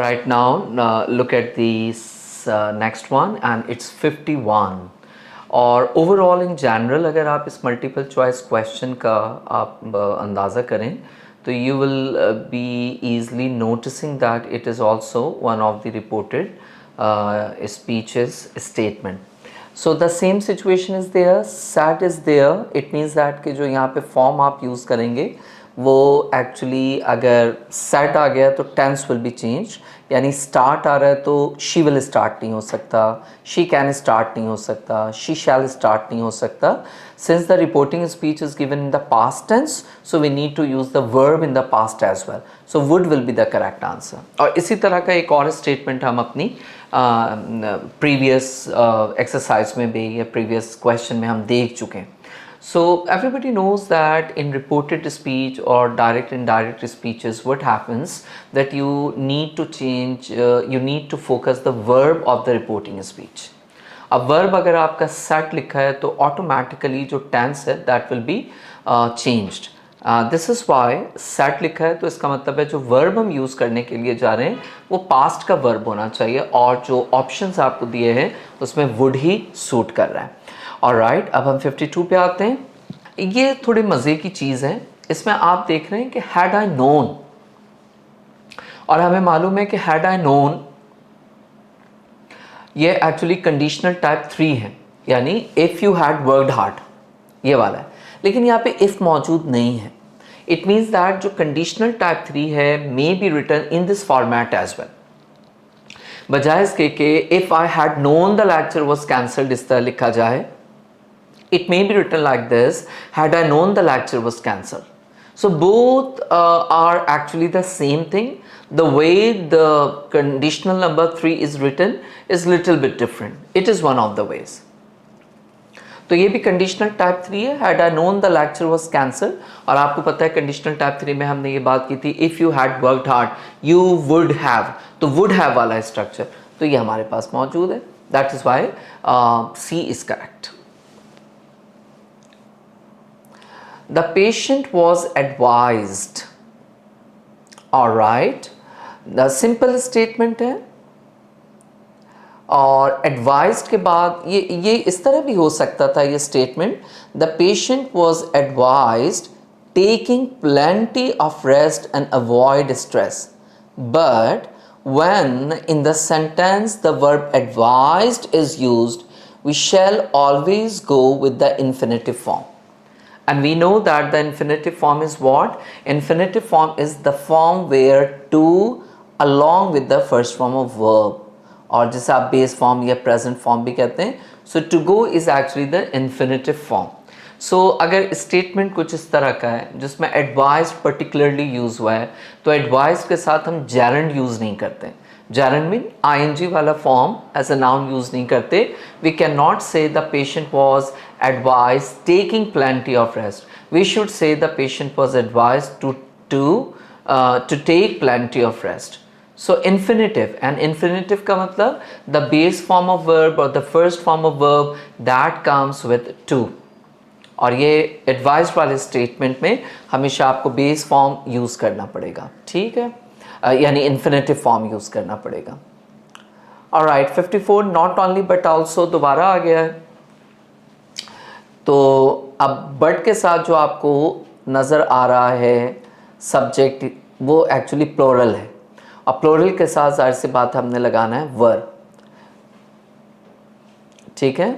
Alright, now look at the next one and it's 51. और overall in general अगर आप इस मल्टीपल चॉइस क्वेश्चन का आप अंदाज़ा करें तो you will B easily noticing that it is also one of the reported speeches statement. So the same situation is there, sat is there. It means that कि जो यहाँ पे फॉर्म आप यूज़ करेंगे वो एक्चुअली अगर सेट आ गया तो टेंस विल बी चेंज, यानी स्टार्ट आ रहा है तो शी विल स्टार्ट नहीं हो सकता, शी कैन स्टार्ट नहीं हो सकता, शी शैल स्टार्ट नहीं हो सकता. Since the reporting speech is given in the past tense so we need to use the verb in the past as well. So would will be the correct answer. और इसी तरह का एक और statement हम अपनी प्रीवियस एक्सरसाइज में भी या प्रीवियस क्वेश्चन में हम देख चुके हैं. So everybody knows that in reported speech or direct and indirect speeches what happens that you need to change, you need to focus the verb of the reporting speech. अब verb अगर आपका set लिखा है तो automatically जो tense है that will be changed. This is why set लिखा है तो इसका मतलब है जो verb हम यूज़ करने के लिए जा रहे हैं वो past का verb होना चाहिए और जो options आपको दिए हैं उसमें would ही suit कर रहा है. ऑलराइट, अब हम 52 पे आते हैं. ये थोड़ी मज़े की चीज़ है. इसमें आप देख रहे हैं कि हैड आई नोन, और हमें मालूम है कि हैड आई नोन ये एक्चुअली कंडीशनल टाइप 3 है, यानी if you had worked hard ये वाला है. लेकिन यहाँ पे इफ़ मौजूद नहीं है. इट मीन्स दैट जो कंडीशनल टाइप 3 है may be written in this format as well. बजाय इसके कि if I had known the lecture was cancelled इस तरह लिखा जाए. It may be written like this, had I known the lecture was cancelled. So both are actually the same thing. The way the conditional number 3 is written is little bit different. It is one of the ways. तो ये भी conditional type 3 है, had I known the lecture was cancelled. और आपको पता है conditional type 3 में हमने ये बात की थी if you had worked hard you would have. तो would have वाला structure तो ये हमारे पास मौजूद है. That is why C is correct. The patient was advised. All right, the simple statement है. और advised के बाद ये इस तरह भी हो सकता था ये statement. The patient was advised taking plenty of rest and avoid stress. But when in the sentence the verb advised is used, we shall always go with the infinitive form. And we know that the infinitive form is what? Infinitive form is the form where to along with the first form of verb, और जिसे आप base form या present form भी कहते हैं. So to go is actually the infinitive form. So अगर statement कुछ इस तरह का है जिसमें advised particularly use हुआ है तो advised के साथ हम gerund use नहीं करते. Gerund mean ing वाला form as a noun use नहीं करते. We cannot say the patient was advised taking plenty of rest. We should say the patient was advised to take plenty of rest. So infinitive, and infinitive का मतलब the base form of verb or the first form of verb that comes with to. और ये advised वाले statement में हमेशा आपको base form use करना पड़ेगा. ठीक है, यानी infinitive form use करना पड़ेगा. Alright, 54 not only but also दोबारा आ गया है. तो अब but के साथ जो आपको नज़र आ रहा है subject वो actually plural है, और plural के साथ जाहिर सी बात हमने लगाना है verb. ठीक है,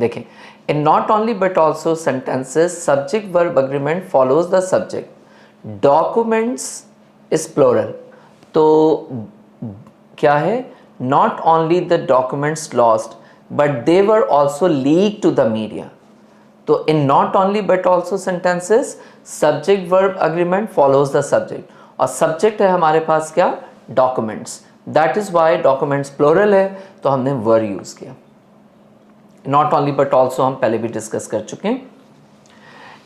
देखें in not only but also sentences subject verb agreement follows the subject. Documents is plural. तो क्या है? Not only the documents lost but they were also leaked to the media. तो in not only but also sentences subject verb agreement follows the subject, और subject है हमारे पास क्या? Documents. That is why documents plural है तो हमने were use किया. Not only but also हम पहले भी डिस्कस कर चुके हैं.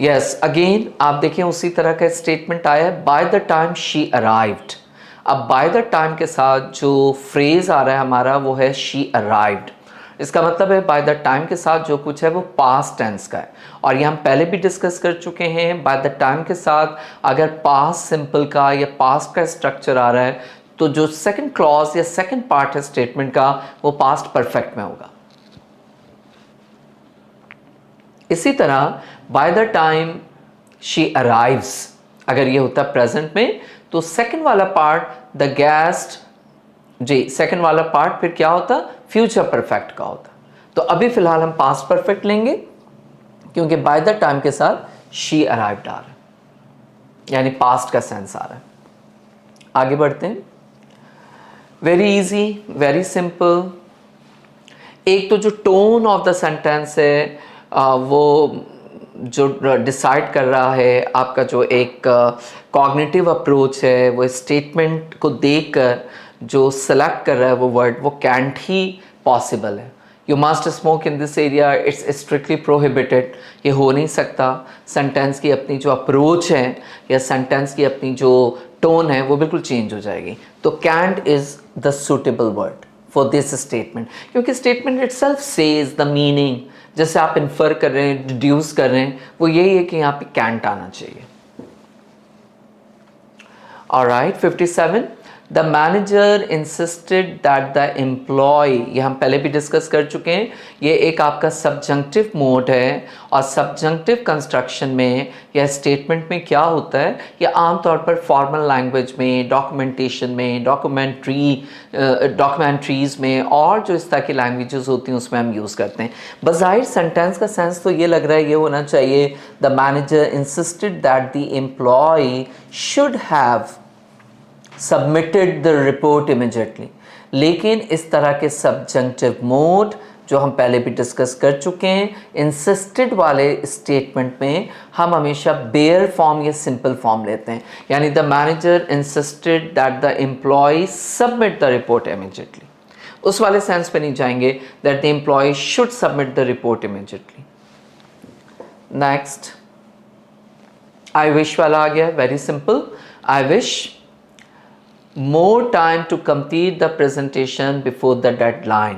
Yes, again आप देखें उसी तरह का स्टेटमेंट आया है by the time she arrived. अब by the time के साथ जो फ्रेज आ रहा है हमारा वो है she arrived. इसका मतलब है by the time के साथ जो कुछ है वो past tense का है, और ये हम पहले भी डिस्कस कर चुके हैं. by the time के साथ अगर past simple का या past का स्ट्रक्चर आ रहा है तो जो सेकंड क्लॉज या सेकंड पार्ट है स्टेटमेंट का वो पास्ट परफेक्ट में होगा। इसी तरह by the time she arrives, अगर ये होता प्रेजेंट में तो सेकंड वाला पार्ट द गेस्ट, जी सेकंड वाला पार्ट फिर क्या होता, फ्यूचर परफेक्ट का होता। तो अभी फिलहाल हम पास्ट परफेक्ट लेंगे क्योंकि बाय द टाइम के साथ शी अराइव्ड आ रहा है, यानी पास्ट का सेंस आ रहा है। आगे बढ़ते हैं। Very easy, very simple. एक तो जो टोन ऑफ द सेंटेंस है वो जो डिसाइड कर रहा है आपका जो एक कॉग्निटिव अप्रोच है, वो स्टेटमेंट को देखकर जो सेलेक्ट कर रहा है वो वर्ड, वो कैंट ही पॉसिबल है। You must smoke in this area, it's strictly prohibited, ये हो नहीं सकता। सेंटेंस की अपनी जो अप्रोच है या सेंटेंस की अपनी जो टोन है वो बिल्कुल चेंज हो जाएगी। तो can't is the suitable word for this statement, क्योंकि statement itself says the meaning, जैसे आप इन्फर कर रहे हैं, डिड्यूस कर रहे हैं, वो यही है कि यहाँ पे कैंट आना चाहिए। Alright, 57 the manager insisted that the employee, ये हम पहले भी डिस्कस कर चुके हैं, ये एक आपका सबजंक्टिव मोड है और सबजंक्टिव कंस्ट्रक्शन में या स्टेटमेंट में क्या होता है, ये आमतौर पर फॉर्मल लैंग्वेज में, डॉक्यूमेंटेशन में, डॉक्यूमेंट्रीज में और जो इस तरह की लैंग्वेजेस होती हैं उसमें हम यूज़ करते हैं। बज़ाहिर सेंटेंस का सेंस तो ये लग रहा है ये होना चाहिए the manager insisted that the employee should have submitted the report immediately, लेकिन इस तरह के सबजंक्टिव मोड जो हम पहले भी डिस्कस कर चुके हैं, इंसिस्टेड वाले स्टेटमेंट में हम हमेशा बेयर फॉर्म या सिंपल फॉर्म लेते हैं, यानी the manager insisted that the employee submit the report immediately. उस वाले सेंस पे नहीं जाएंगे that the employee should submit the report immediately. Next, I wish वाला आ गया, very simple. I wish more time to complete the presentation before the deadline।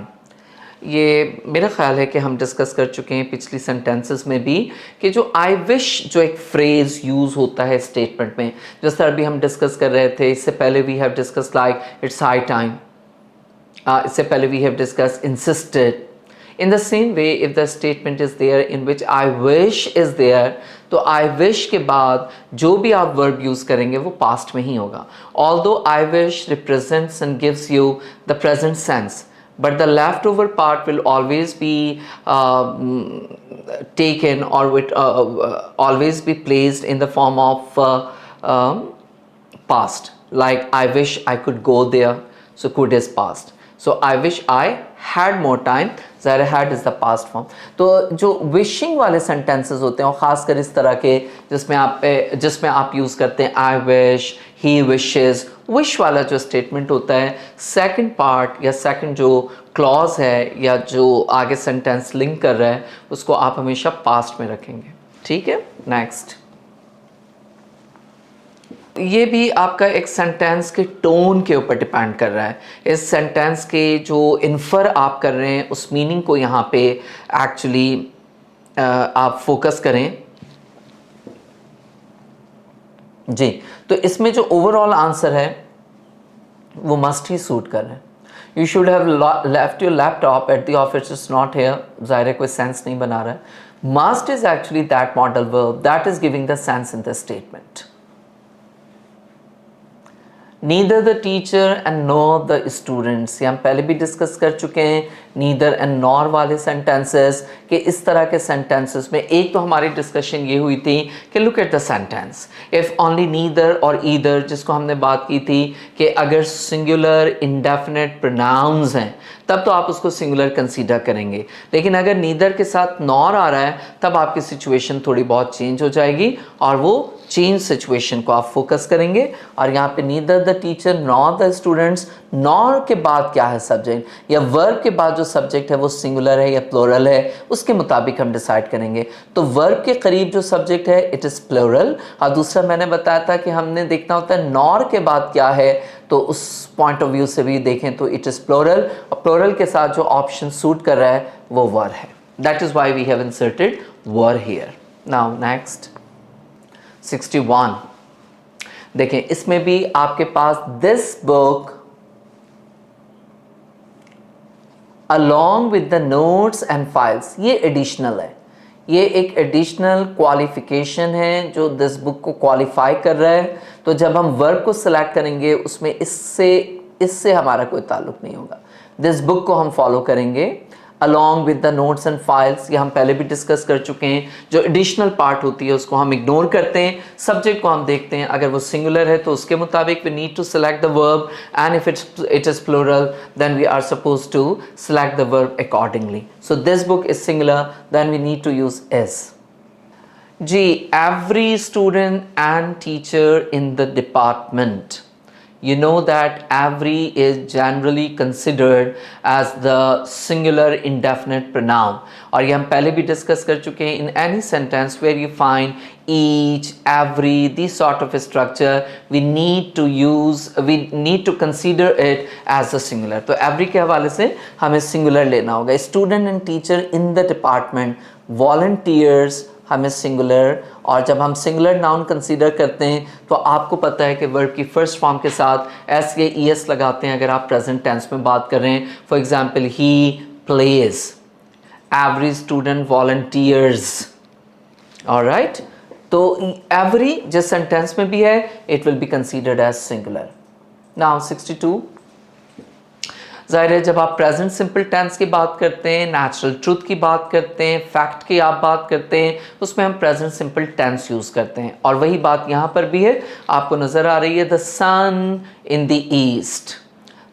ये मेरा ख्याल है कि हम डिस्कस कर चुके हैं पिछली सेंटेंसेस में भी कि जो आई विश जो एक फ्रेज़ यूज़ होता है स्टेटमेंट में, जिस तरह भी हम डिस्कस कर रहे थे, इससे पहले we have discuss like it's high time, इससे पहले we have discuss insisted. In the same way, if the statement is there in which I wish is there, तो I wish के बाद जो भी आप verb use करेंगे वो past में ही होगा। Although I wish represents and gives you the present sense, but the leftover part will always be taken or always be placed in the form of past. Like I wish I could go there, so could is past. So I wish I had more time, ज़ाहिर had is the past form। तो जो wishing वाले sentences होते हैं और ख़ासकर इस तरह के जिसमें आप यूज़ करते हैं I wish, he wishes, wish वाला जो statement होता है, second part या second जो clause है या जो आगे sentence link कर रहा है उसको आप हमेशा past में रखेंगे। ठीक है, next। ये भी आपका एक सेंटेंस के टोन के ऊपर डिपेंड कर रहा है। इस सेंटेंस के जो इन्फर आप कर रहे हैं उस मीनिंग को यहाँ पे एक्चुअली आप फोकस करें। जी, तो इसमें जो ओवरऑल आंसर है वो मस्ट ही सूट कर रहे हैं। You should have left your laptop at the office, is not here, ज़ाहिर है कोई सेंस नहीं बना रहा है। Must is actually that modal verb that is giving the sense in the statement. Neither the teacher and nor the students, ये हम पहले भी डिस्कस कर चुके हैं। नीदर एंड नॉर वाले सेंटेंसेस के इस तरह के सेंटेंसेस में एक तो हमारी डिस्कशन ये हुई थी कि look at the sentence, if only neither और ईदर, जिसको हमने बात की थी कि अगर सिंगुलर इंडेफिनेट प्रोनाउंस हैं तब तो आप उसको सिंगुलर कंसीडर करेंगे, लेकिन अगर नीदर के साथ नॉर आ रहा है तब आपकी सिचुएशन थोड़ी बहुत चेंज हो जाएगी और वो चेंज सिचुएशन को आप फोकस करेंगे। और यहाँ पे neither the teacher nor the students, nor के बाद क्या है सब्जेक्ट या वर्ब के बाद जो सब्जेक्ट है वो सिंगुलर है या प्लूरल है, उसके मुताबिक हम डिसाइड करेंगे। तो वर्ब के करीब जो सब्जेक्ट है इट इज़ प्लूरल, और दूसरा मैंने बताया था कि हमने देखना होता है नॉर के बाद क्या है, तो उस पॉइंट ऑफ व्यू से भी देखें तो इट इज़ प्लूरल, और प्लूरल के साथ जो ऑप्शन सूट कर रहा है वो वर है। That is why we have inserted were here. Now next 61, देखें इसमें भी आपके पास this book along with the notes and files, ये एडिशनल है, ये एक एडिशनल क्वालिफिकेशन है जो दिस बुक को क्वालिफाई कर रहा है। तो जब हम वर्ब को सिलेक्ट करेंगे उसमें इससे हमारा कोई ताल्लुक नहीं होगा, दिस बुक को हम फॉलो करेंगे along with the notes and files। ये हम पहले भी डिस्कस कर चुके हैं। जो एडिशनल पार्ट होती है उसको हम इग्नोर करते हैं, सब्जेक्ट को हम देखते हैं, अगर वो सिंगुलर है तो उसके मुताबिक we need to select the verb, and if it is plural then we are supposed to select the verb accordingly। So this book is singular, then we need to use is। Ji, every student and teacher in the department, you know that every is generally considered as the singular indefinite pronoun, और ये हम पहले भी discuss कर चुके हैं। in any sentence where you find each, every, this sort of a structure, we need to consider it as a singular। तो every के हवाले से हमें singular लेना होगा। student and teacher in the department, volunteers हमें सिंगुलर, और जब हम सिंगुलर नाउन कंसीडर करते हैं तो आपको पता है कि वर्ब की फर्स्ट फॉर्म के साथ एस या ई एस लगाते हैं अगर आप प्रेजेंट टेंस में बात कर रहे हैं। For example he plays, every student volunteers, alright. तो एवरी जिस सेंटेंस में भी है it will be considered as singular. Now 62, ज़ाहिर है जब आप प्रेजेंट सिंपल टेंस की बात करते हैं, नेचुरल ट्रूथ की बात करते हैं, फैक्ट की आप बात करते हैं, उसमें हम प्रेजेंट सिंपल टेंस यूज़ करते हैं। और वही बात यहाँ पर भी है, आपको नज़र आ रही है the sun in the east.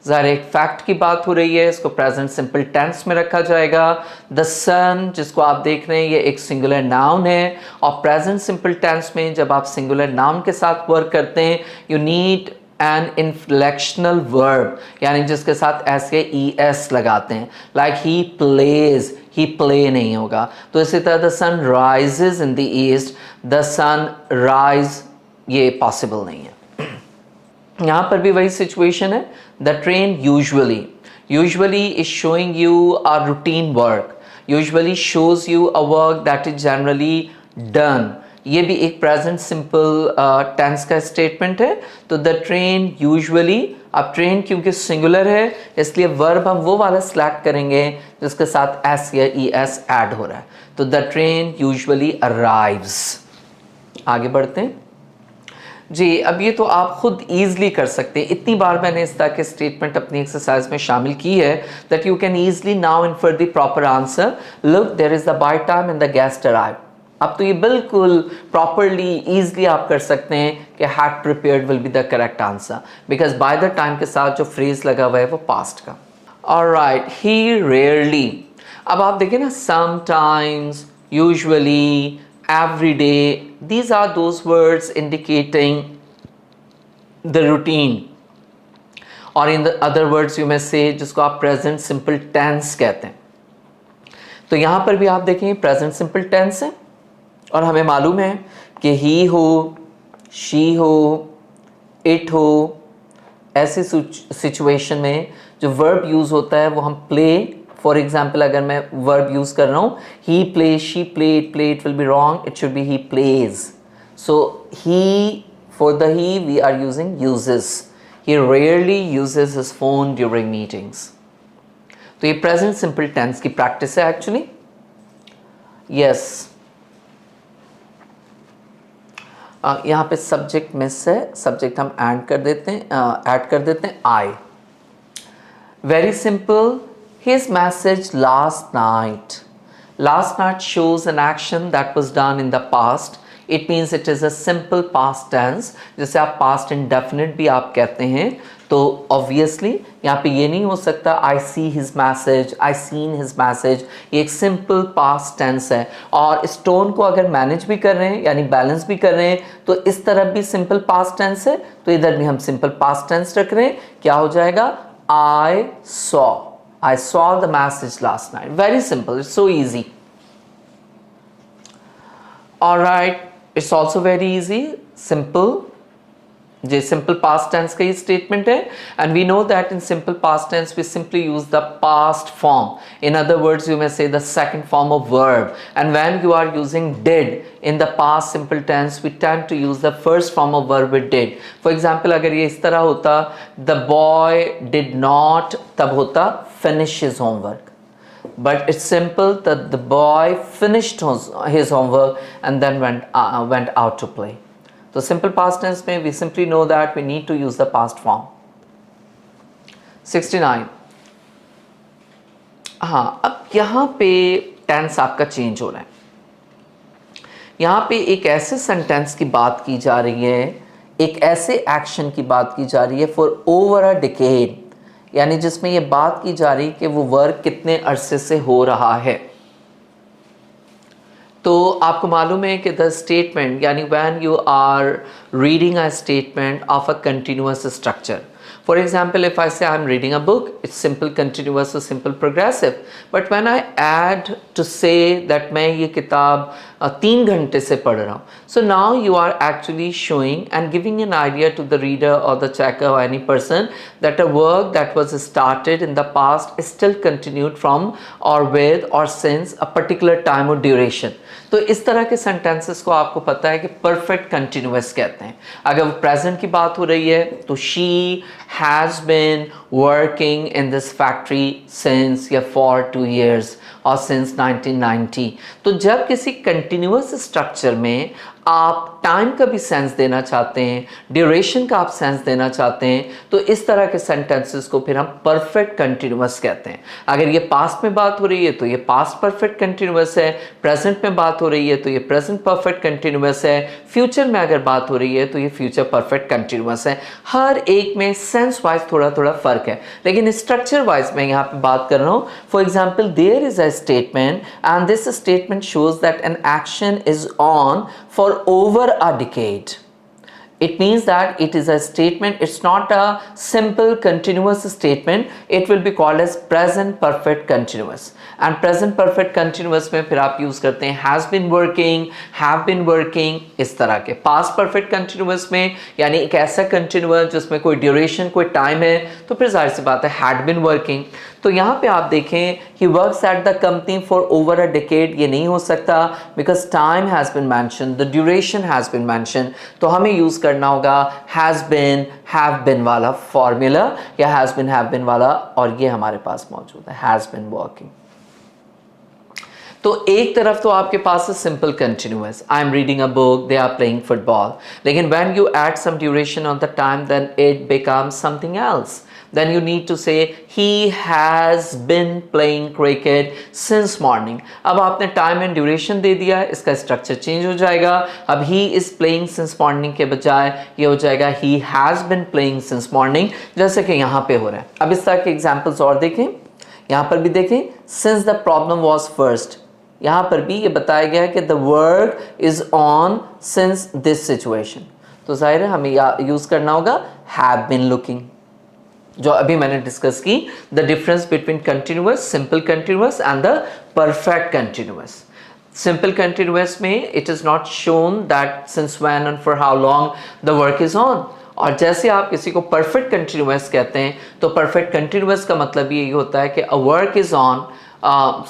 ज़ाहिर एक फैक्ट की बात हो रही है, इसको प्रेजेंट सिंपल टेंस में रखा जाएगा। द सन जिसको आप देख रहे हैं ये एक सिंगुलर नाउन है, और प्रेजेंट सिंपल टेंस में जब आप सिंगुलर नाउन के साथ वर्क करते हैं you need an inflectional verb, यानी जिसके साथ एस या ई एस लगाते हैं, like he plays, he play नहीं होगा। तो इसी तरह the sun rises in the east, the sun rise ये पॉसिबल नहीं है। यहाँ पर भी वही सिचुएशन है। The train usually is showing you a routine work, usually shows you a work that is generally done. ये भी एक प्रेजेंट सिंपल टेंस का स्टेटमेंट है। तो द ट्रेन यूजुअली, अब ट्रेन क्योंकि सिंगुलर है इसलिए वर्ब हम वो वाला सिलेक्ट करेंगे जिसके साथ एस या ई एस ऐड हो रहा है। तो द ट्रेन यूजुअली अराइव्स। आगे बढ़ते हैं जी। अब ये तो आप खुद ईजिली कर सकते हैं, इतनी बार मैंने इस तरह के स्टेटमेंट अपनी एक्सरसाइज में शामिल की है that you can easily now infer the proper answer. Look, there is the by time and the guest arrive. अब तो ये बिल्कुल प्रॉपरली ईजिली आप कर सकते हैं कि had prepared will be the correct answer, because by the time के साथ जो फ्रेज लगा हुआ है वो पास्ट का। ऑलराइट, ही रेयरली। अब आप देखिए ना, sometimes, usually, every day, these are those words indicating the routine, or in the other words you may say जिसको आप present simple tense कहते हैं। तो यहाँ पर भी आप देखें present simple tense है, और हमें मालूम है कि he हो, she हो, it हो, ऐसी सिचुएशन में जो verb यूज़ होता है वो हम play। फॉर एग्जाम्पल अगर मैं वर्ब यूज कर रहा हूँ he play, she played, play it will be wrong, it should be he plays. So he, for the he we are using uses. He rarely uses his phone during meetings. तो ये present simple tense की practice है actually. Yes, यहाँ पे subject miss है, subject हम add कर देते हैं I. Very simple. His message last night. Last night shows an action that was done in the past. It means it is a simple past tense, जैसे आप past indefinite भी आप कहते हैं। तो obviously यहाँ पे ये नहीं हो सकता I see his message, I seen his message। ये एक simple past tense है, और इस टोन को अगर मैनेज भी कर रहे हैं यानी बैलेंस भी कर रहे हैं तो इस तरफ भी simple past tense है, तो इधर भी हम simple past tense रख रहे हैं। क्या हो जाएगा? I saw the message last night. Very simple. It's so easy. All right. It's also very easy. Simple. ये सिंपल पास्ट टेंस का ही स्टेटमेंट है and we know that in simple past tense we simply use the past form. In other words you may say the second form of verb and when you are using did in the past simple tense we tend to use the first form of verb with did. For example अगर ये इस तरह होता the boy did not, तब होता finish his homework. But it's simple that the boy finished his homework and then went out to play. So simple past tense में we simply know that we need to use the past form. 69. हाँ, अब यहाँ पे tense आपका change हो रहा है. यहाँ पे एक ऐसे सेंटेंस की बात की जा रही है, एक ऐसे एक्शन की बात की जा रही है फॉर ओवर अ डिकेड, यानी जिसमें ये बात की जा रही है कि वो वर्क कितने अरसे से हो रहा है. तो आपको मालूम है कि द स्टेटमेंट यानी when you are reading a statement of a continuous structure. For example, if I say I'm reading a book, it's simple continuous or simple progressive. But when I add to say that मैं ये किताब 3 घंटे से पढ़ रहा हूँ, so now you are actually showing and giving an idea to the reader or the checker or any person that a work that was started in the past is still continued from or with or since a particular time or duration. तो इस तरह के sentences को आपको पता है कि perfect continuous कहते हैं. अगर वो प्रेजेंट की बात हो रही है तो she has been working in this factory since या फॉर 2 years और सिंस 1990. तो जब किसी कंटिन्यूअस स्ट्रक्चर में आप टाइम का भी सेंस देना चाहते हैं, ड्यूरेशन का आप सेंस देना चाहते हैं, तो इस तरह के सेंटेंसेस को फिर हम परफेक्ट कंटिन्यूअस कहते हैं. अगर ये पास्ट में बात हो रही है तो ये पास्ट परफेक्ट कंटिन्यूअस है, प्रेजेंट में बात हो रही है तो ये प्रेजेंट परफेक्ट कंटिन्यूअस है, फ्यूचर में अगर बात हो रही है तो ये फ्यूचर परफेक्ट कंटिन्यूअस है. हर एक में सेंस वाइज थोड़ा थोड़ा फर्क है, लेकिन स्ट्रक्चर वाइज मैं यहाँ पे बात कर रहा हूँ. For example there is a statement and this statement shows that an action is on for over a decade. It means that it is a statement, it's not a simple continuous statement, it will be called as present perfect continuous. And present perfect continuous में फिर आप use करते हैं has been working, have been working, इस तरह के. past perfect continuous में यानी एक ऐसा continuous जिसमें कोई duration कोई time है, तो फिर जाहिर सी बात है had been working. तो यहाँ पे आप देखें he works at the company for over a decade, ये नहीं हो सकता because time has been mentioned, the duration has been mentioned. तो हमें यूज करना होगा has been, have been वाला फॉर्मूला या has been, have been वाला, और ये हमारे पास मौजूद है has been working. तो एक तरफ तो आपके पास है simple continuous, I am reading a book, they are playing football, लेकिन when you add some duration on the time then it becomes something else. Then you need to say he has been playing cricket since morning. अब आपने time and duration दे दिया है, इसका structure change हो जाएगा. अब he is playing since morning के बजाय ये हो जाएगा he has been playing since morning, जैसे कि यहाँ पे हो रहा है. अब इस तरह के एग्जाम्पल्स और देखें, यहाँ पर भी देखें since the problem was first, यहाँ पर भी ये बताया गया है कि the work is on since this situation. तो जाहिर है हमें यूज करना होगा have been looking, जो अभी मैंने डिस्कस की, the difference between continuous, simple continuous and the perfect continuous. Simple continuous में it is not shown that since when and for how long the work is on. और जैसे आप किसी को परफेक्ट कंटिन्यूअस कहते हैं तो परफेक्ट कंटिन्यूअस का मतलब यही होता है कि a work is on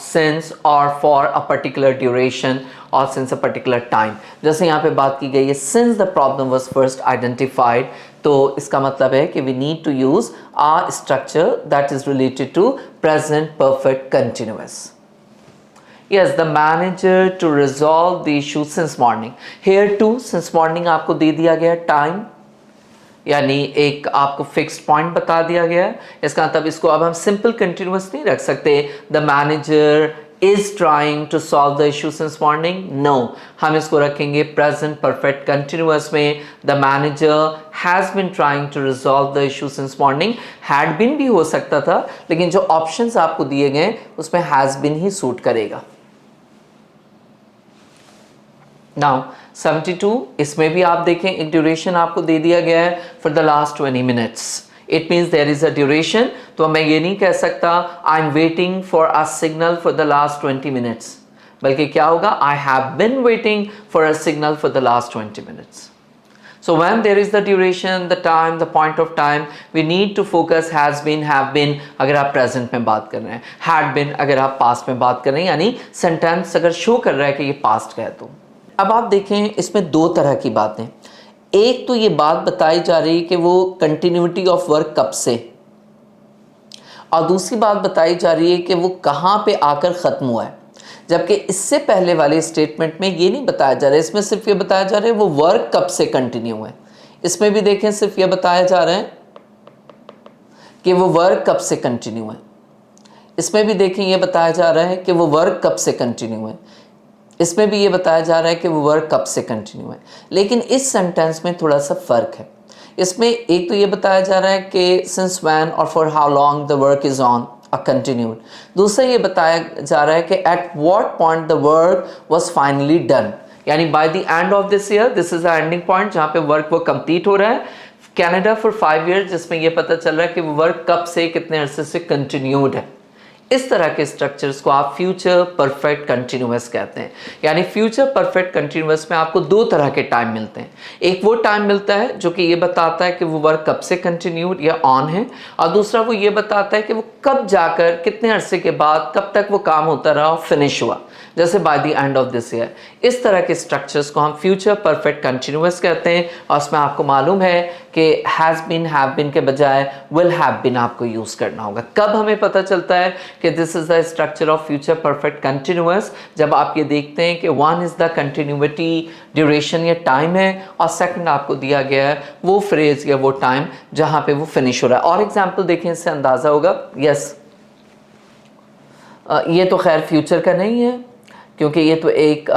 since or for a particular duration or since a particular time. जैसे यहाँ पे बात की गई है since the problem was first identified, तो इसका मतलब है कि we need to use a structure that is related to present perfect continuous. Yes, the manager to resolve the issue since morning. Here too since morning आपको दे दिया गया time, यानी एक आपको फिक्स्ड पॉइंट बता दिया गया है. इसका मतलब इसको अब हम सिंपल कंटिन्यूअस नहीं रख सकते. The manager is trying to solve the issue since morning. No, हम इसको रखेंगे प्रेजेंट परफेक्ट कंटिन्यूअस में. The manager has been trying to resolve the issue since morning. Had been भी हो सकता था, लेकिन जो ऑप्शंस आपको दिए गए उसमें हैज बीन ही सूट करेगा. नाउ 72, इसमें भी आप देखें एक ड्यूरेशन आपको दे दिया गया है for the last 20 minutes. It means there is a duration. तो मैं ये नहीं कह सकता I am waiting for a signal for the last 20 minutes, बल्कि क्या होगा I have been waiting for a signal for the last 20 minutes. So when there is the duration, the time, the point of time, we need to focus has been, have been अगर आप present में बात कर रहे हैं, had been अगर आप past में बात कर रहे हैं, यानी sentence अगर show कर रहा है कि ये past का है। तो अब आप देखें इसमें दो तरह की बातें, एक तो ये बात बताई जा रही है कि वो continuity of work कब से, और दूसरी बात बताई जा रही है कि वो कहाँ पे आकर ख़त्म हुआ है। जबकि इससे पहले वाले स्टेटमेंट में ये नहीं बताया जा रहा है, इसमें सिर्फ ये बताया जा रहा है वो वर्क कब से कंटिन्यू है। इसमें भी देखें सिर्फ ये बताया जा रहा है कि वो वर्क कब से कंटिन्यू है। इसमें भी देखें ये बताया जा रहा है कि वो वर्क कब से कंटिन्यू है। इसमें भी ये बताया जा रहा है कि वो वर्क कब से कंटिन्यू है। लेकिन इस सेंटेंस में थोड़ा सा फ़र्क है। इसमें एक तो ये बताया जा रहा है कि सिंस व्हेन और for how long the work is on continued. दूसरा ये बताया जा रहा है कि at what point the work was finally done, यानी by the end of this year, this is the ending point जहाँ पे वर्क वो कंप्लीट हो रहा है। कनाडा फॉर 5 ईयर्स, जिसमें ये पता चल रहा है कि वो वर्क कब से कितने अरसे से कंटिन्यूड है। इस तरह के स्ट्रक्चर्स को आप फ्यूचर परफेक्ट कंटिन्यूअस कहते हैं। यानी फ्यूचर परफेक्ट कंटिन्यूअस में आपको दो तरह के टाइम मिलते हैं। एक वो टाइम मिलता है जो कि ये बताता है कि वो वर्क कब से कंटिन्यूड या ऑन है, और दूसरा वो ये बताता है कि वो कब जाकर कितने अरसे के बाद कब तक वो काम होता रहा और फिनिश हुआ, जैसे bye the end of this year. इस तरह के स्ट्रक्चर्स को हम फ्यूचर परफेक्ट कंटिन्यूअस कहते हैं। और उसमें आपको मालूम है कि हैज़ बीन, हैव बीन के बजाय विल हैव बीन आपको यूज़ करना होगा। कब हमें पता चलता है कि this is the structure of future perfect continuous, जब आप ये देखते हैं कि one is the continuity, duration या टाइम है, और सेकंड आपको दिया गया है वो फ्रेज या वो टाइम जहाँ पे वो फिनिश हो रहा है। और एग्जाम्पल देखें, इससे अंदाज़ा होगा। यस, ये तो खैर फ्यूचर का नहीं है क्योंकि ये तो एक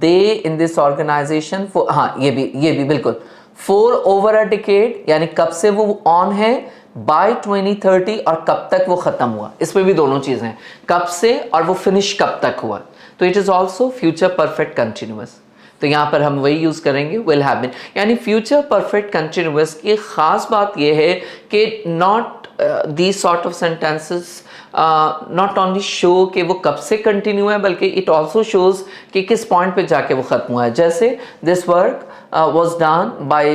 दे इन दिस ऑर्गेनाइजेशन, हाँ ये भी बिल्कुल, फॉर ओवर अ डिकेड, यानी कब से वो ऑन है, बाय 2030 और कब तक वो ख़त्म हुआ। इसमें भी दोनों चीज़ें हैं, कब से और वो फिनिश कब तक हुआ। तो it is also future perfect continuous. तो यहाँ पर हम वही यूज़ करेंगे विल हैव बीन। यानी फ्यूचर परफेक्ट कंटिन्यूअस की ख़ास बात यह है कि not these sort of sentences not only show कि वो कब से कंटिन्यू है, बल्कि it also shows कि किस पॉइंट पे जाके वो ख़त्म हुआ है। जैसे this work was done by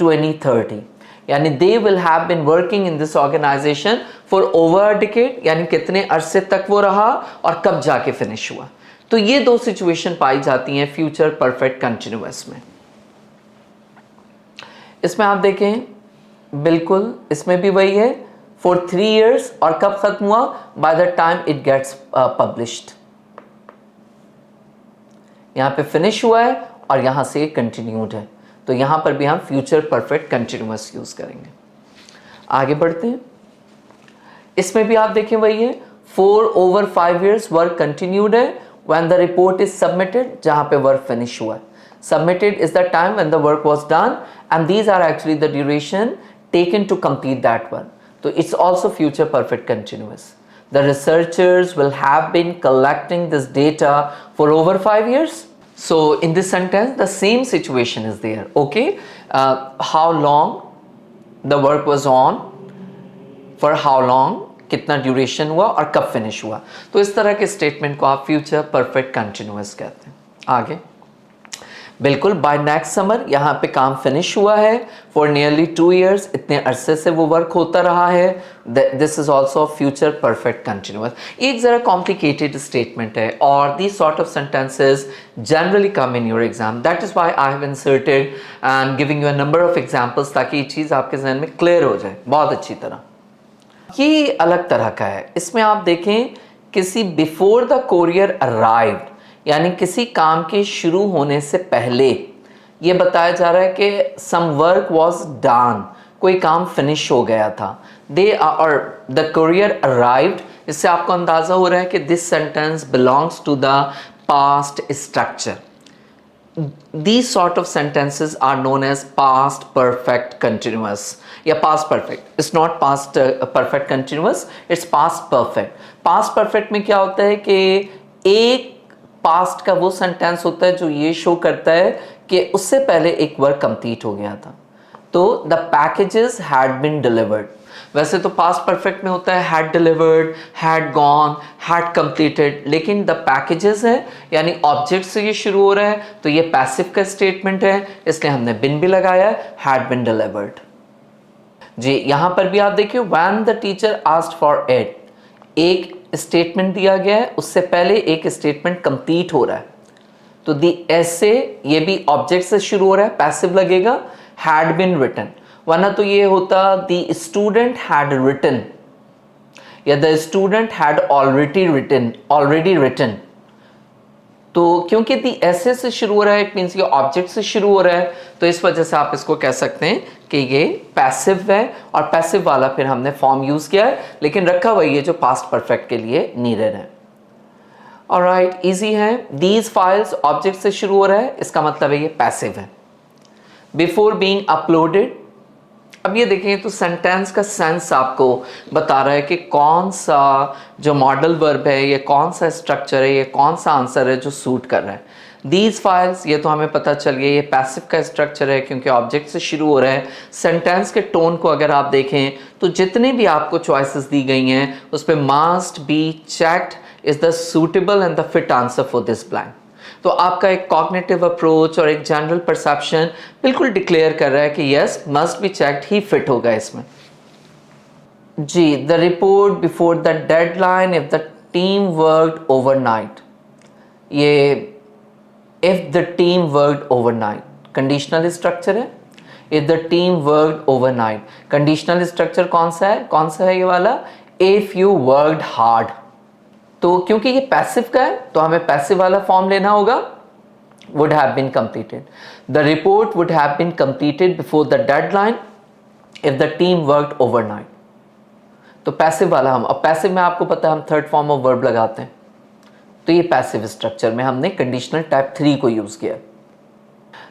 2030, यानी they will have been working in this organization for over a decade, यानी कितने अरसे तक वो रहा और कब जाके फिनिश हुआ। तो ये दो सिचुएशन पाई जाती हैं फ्यूचर परफेक्ट कंटिन्यूअस में। इसमें आप देखें बिल्कुल इसमें भी वही है, फॉर 3 years और कब खत्म हुआ, by the time it gets published. यहां पे फिनिश हुआ है और यहां से कंटिन्यूड है, तो यहां पर भी हम फ्यूचर परफेक्ट कंटिन्यूअस यूज करेंगे। आगे बढ़ते हैं। इसमें भी आप देखें वही है, for over 5 years work continued है, when the report is submitted, जहां पे वर्क फिनिश हुआ है। Submitted is the time when the work was done and these are actually the duration taken to complete that work. So it's also future perfect continuous. The researchers will have been collecting this data for over 5 years. So in this sentence, the same situation is there. Okay, how long the work was on, for how long, कितना duration हुआ और कब finish हुआ। तो इस तरह के statement को आप future perfect continuous कहते हैं। आगे बिल्कुल, बाय नेक्स्ट समर यहाँ पे काम फिनिश हुआ है, फॉर नियरली 2 years, इतने अरसे से वो वर्क होता रहा है। This is also future perfect continuous. एक ज़रा कॉम्प्लिकेटेड स्टेटमेंट है और this sort of sentences generally come in your exam. That is Y I have inserted and giving you a number of examples, ताकि ये चीज़ आपके जहन में क्लियर हो जाए बहुत अच्छी तरह। ये अलग तरह का है। इसमें आप देखें, किसी बिफोर द कोरियर अराइव्ड, यानी किसी काम के शुरू होने से पहले ये बताया जा रहा है कि सम वर्क वाज डन, कोई काम फिनिश हो गया था। दे और द कोरियर अराइव्ड, इससे आपको अंदाज़ा हो रहा है कि this sentence belongs to the past structure. These sort of sentences are known as past perfect continuous या past perfect. It's not past perfect continuous, it's past perfect. Past perfect में क्या होता है कि एक पास्ट का वो सेंटेंस होता है जो ये शो करता है कि उससे पहले एक वर्क कंप्लीट हो गया था। तो the packages had been delivered, वैसे तो पास्ट परफेक्ट में होता है had delivered, had gone, had completed, लेकिन द पैकेजेस है यानी ऑब्जेक्ट से ये शुरू हो रहा है तो ये पैसिव का स्टेटमेंट है, इसलिए हमने बिन भी लगाया, हैड बिन डिलीवर्ड। जी यहां पर भी आप देखिए when the teacher asked for it, एक स्टेटमेंट दिया गया है, उससे पहले एक स्टेटमेंट कंप्लीट हो रहा है, तो दी ऐसे ये भी ऑब्जेक्ट से शुरू हो रहा है, पैसिव लगेगा, हैड बिन रिटन, वरना तो ये होता द स्टूडेंट हैड रिटन या the student had already written. तो क्योंकि दी ऐसे से शुरू हो रहा है, इट मीन्स ये ऑब्जेक्ट से शुरू हो रहा है, तो इस वजह से आप इसको कह सकते हैं कि ये पैसिव है, और पैसिव वाला फिर हमने फॉर्म यूज किया है, लेकिन रखा वही है जो पास्ट परफेक्ट के लिए नीडेड है। ऑलराइट, इजी है। दीज फाइल्स ऑब्जेक्ट से शुरू हो रहा है, इसका मतलब है ये पैसिव है। बिफोर बीइंग अपलोडेड, अब ये देखें तो सेंटेंस का सेंस आपको बता रहा है कि कौन सा जो मॉडल वर्ब है, ये कौन सा स्ट्रक्चर है, ये कौन सा आंसर है जो सूट कर रहा है। दीज फाइल्स, ये तो हमें पता चल गया ये पैसिव का स्ट्रक्चर है क्योंकि ऑब्जेक्ट से शुरू हो रहा है। सेंटेंस के टोन को अगर आप देखें तो जितने भी आपको चॉइसेस दी गई हैं उस पर must be checked is the suitable and the fit answer for this blank. तो आपका एक कॉग्निटिव अप्रोच और एक जनरल परसेप्शन बिल्कुल डिक्लेयर कर रहा है कि yes must be checked he fit होगा इसमें। जी, the report before the deadline if the team worked overnight, ये if the team worked overnight conditional structure है। If the team worked overnight, conditional structure कौन सा है ये वाला, इफ यू वर्कड हार्ड। तो क्योंकि ये पैसिव का है तो हमें पैसिव वाला फॉर्म लेना होगा, would have been completed. The report would have been completed before the deadline if the team worked overnight. तो पैसिव वाला हम, अब पैसिव में आपको पता है हम थर्ड फॉर्म ऑफ वर्ब लगाते हैं, तो ये पैसिव स्ट्रक्चर में हमने कंडीशनल टाइप 3 को यूज किया।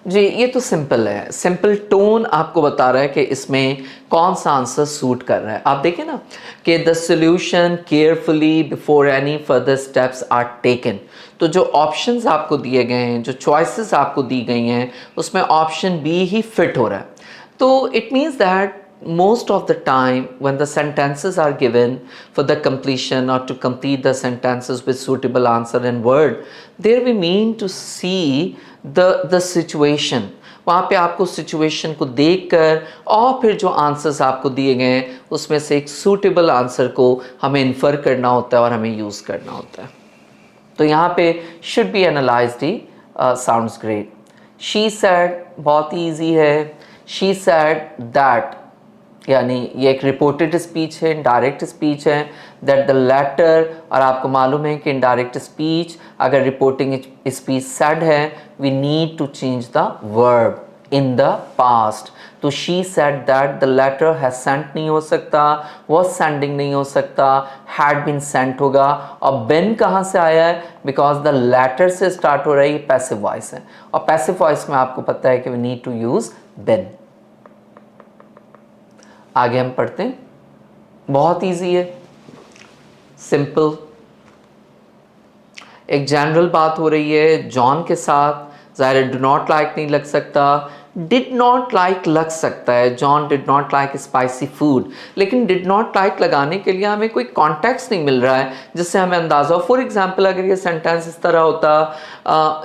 जी ये तो सिंपल है, सिंपल टोन आपको बता रहा है कि इसमें कौन सा आंसर सूट कर रहा है। आप देखिए ना कि the solution carefully before any further steps are taken, तो जो ऑप्शंस आपको दिए गए हैं, जो चॉइसेस आपको दी गई हैं, उसमें ऑप्शन बी ही फिट हो रहा है। तो it means that most of the time when the sentences are given for the completion or to complete the sentences with suitable answer and word, there we mean to see the situation। वहाँ पे आपको situation को देखकर और फिर जो answers आपको दिए गए हैं उसमें से एक सूटेबल आंसर को हमें इन्फर करना होता है और हमें यूज़ करना होता है। तो यहाँ पे should be analysed he sounds great. She said बहुत ईजी है। शी सैड दैट, यानी ये एक रिपोर्टेड स्पीच है, इनडायरेक्ट स्पीच है, दैट द लेटर, और आपको मालूम है कि इनडायरेक्ट स्पीच अगर रिपोर्टिंग स्पीच सेड है we need to change the verb in the past. तो she said that the letter has sent नहीं हो सकता, वॉज सेंडिंग नहीं हो सकता, हैड बीन सेंट होगा। और बिन कहाँ से आया है, बिकॉज द लेटर से स्टार्ट हो रहा है, ये पैसिव वॉइस है, और पैसिव वॉइस में आपको पता है कि वी नीड टू यूज बिन। आगे हम पढ़ते हैं, बहुत इजी है, सिंपल। एक जनरल बात हो रही है जॉन के साथ, ज़ाहिर डू नॉट लाइक नहीं लग सकता, डिड नॉट लाइक लग सकता है। John did not like spicy food, लेकिन डिड नॉट लाइक लगाने के लिए हमें कोई कॉन्टेक्स्ट नहीं मिल रहा है जिससे हमें अंदाज़ा हो। फॉर एग्जाम्पल अगर ये सेंटेंस इस तरह होता,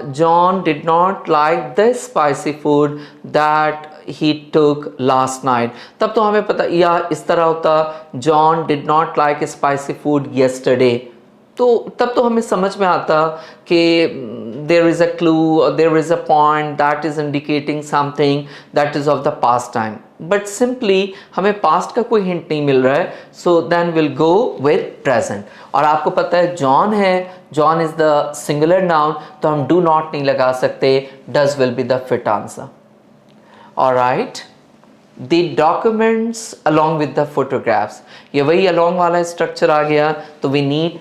John did not like the spicy food that he took last night, तब तो हमें पता, या इस तरह होता John did not like spicy food yesterday, तो तब तो हमें समझ में आता कि there is a clue or there is a point that is indicating something that is of the past time, but simply हमें past का कोई hint नहीं मिल रहा है, so then we'll go with present। और आपको पता है John है, John is the singular noun, तो हम do not नहीं लगा सकते, does will be the fit answer। Alright, the documents along with the photographs, ये वही along वाला स्ट्रक्चर आ गया। तो we need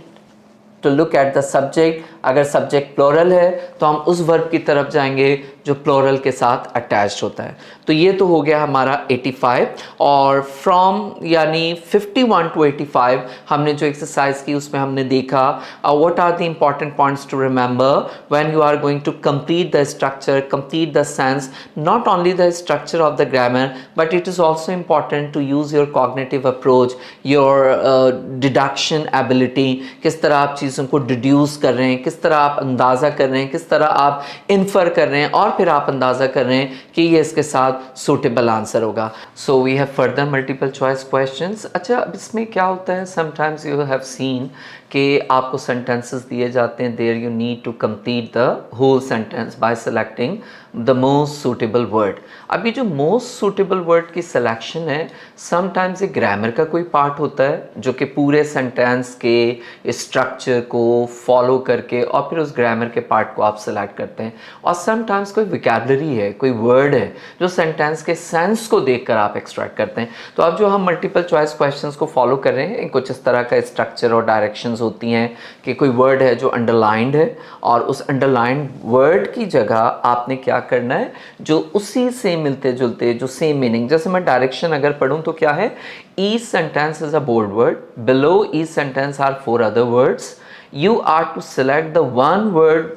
to look at the subject, अगर subject plural है तो हम उस verb की तरफ जाएंगे जो प्लूरल के साथ अटैच्ड होता है। तो ये तो हो गया हमारा 85, और फ्रॉम यानी 51 टू 85 हमने जो एक्सरसाइज की उसमें हमने देखा what are the important points to remember when you are going to complete the structure, complete the sense, not only the structure of the grammar but it is also important to use your cognitive approach, your deduction ability, किस तरह आप चीज़ों को deduce कर रहे हैं, किस तरह आप अंदाज़ा कर रहे हैं, किस तरह आप इन्फर कर रहे हैं, और फिर आप अंदाज़ा कर रहे हैं कि ये इसके साथ सूटेबल आंसर होगा। So we have further multiple choice questions. अच्छा, अब इसमें क्या होता है, समटाइम्स यू हैव सीन कि आपको सेंटेंसेस दिए जाते हैं, there you need to complete the whole sentence by selecting the most suitable word. अब ये जो मोस्ट सूटेबल वर्ड की सिलेक्शन है, समटाइम्स ये ग्रामर का कोई पार्ट होता है जो कि पूरे सेंटेंस के स्ट्रक्चर को फॉलो करके और फिर उस ग्रामर के पार्ट को आप सेलेक्ट करते हैं, और समटाइम्स कोई विकैबुलरी है, कोई वर्ड है जो सेंटेंस के सेंस को देखकर आप एक्सट्रैक्ट करते हैं। तो अब जो हम मल्टीपल चॉइस क्वेश्चंस को फॉलो कर रहे हैं, कुछ इस तरह का स्ट्रक्चर और डायरेक्शंस होती हैं कि कोई वर्ड है जो अंडरलाइंड है, और उस अंडरलाइंड वर्ड की जगह आपने क्या करना है, जो उसी से मिलते जुलते, जो सेम मीनिंग, जैसे मैं डायरेक्शन अगर पढ़ूं तो क्या है, each sentence is a bold word, below each sentence are 4 other words, you are to select the one word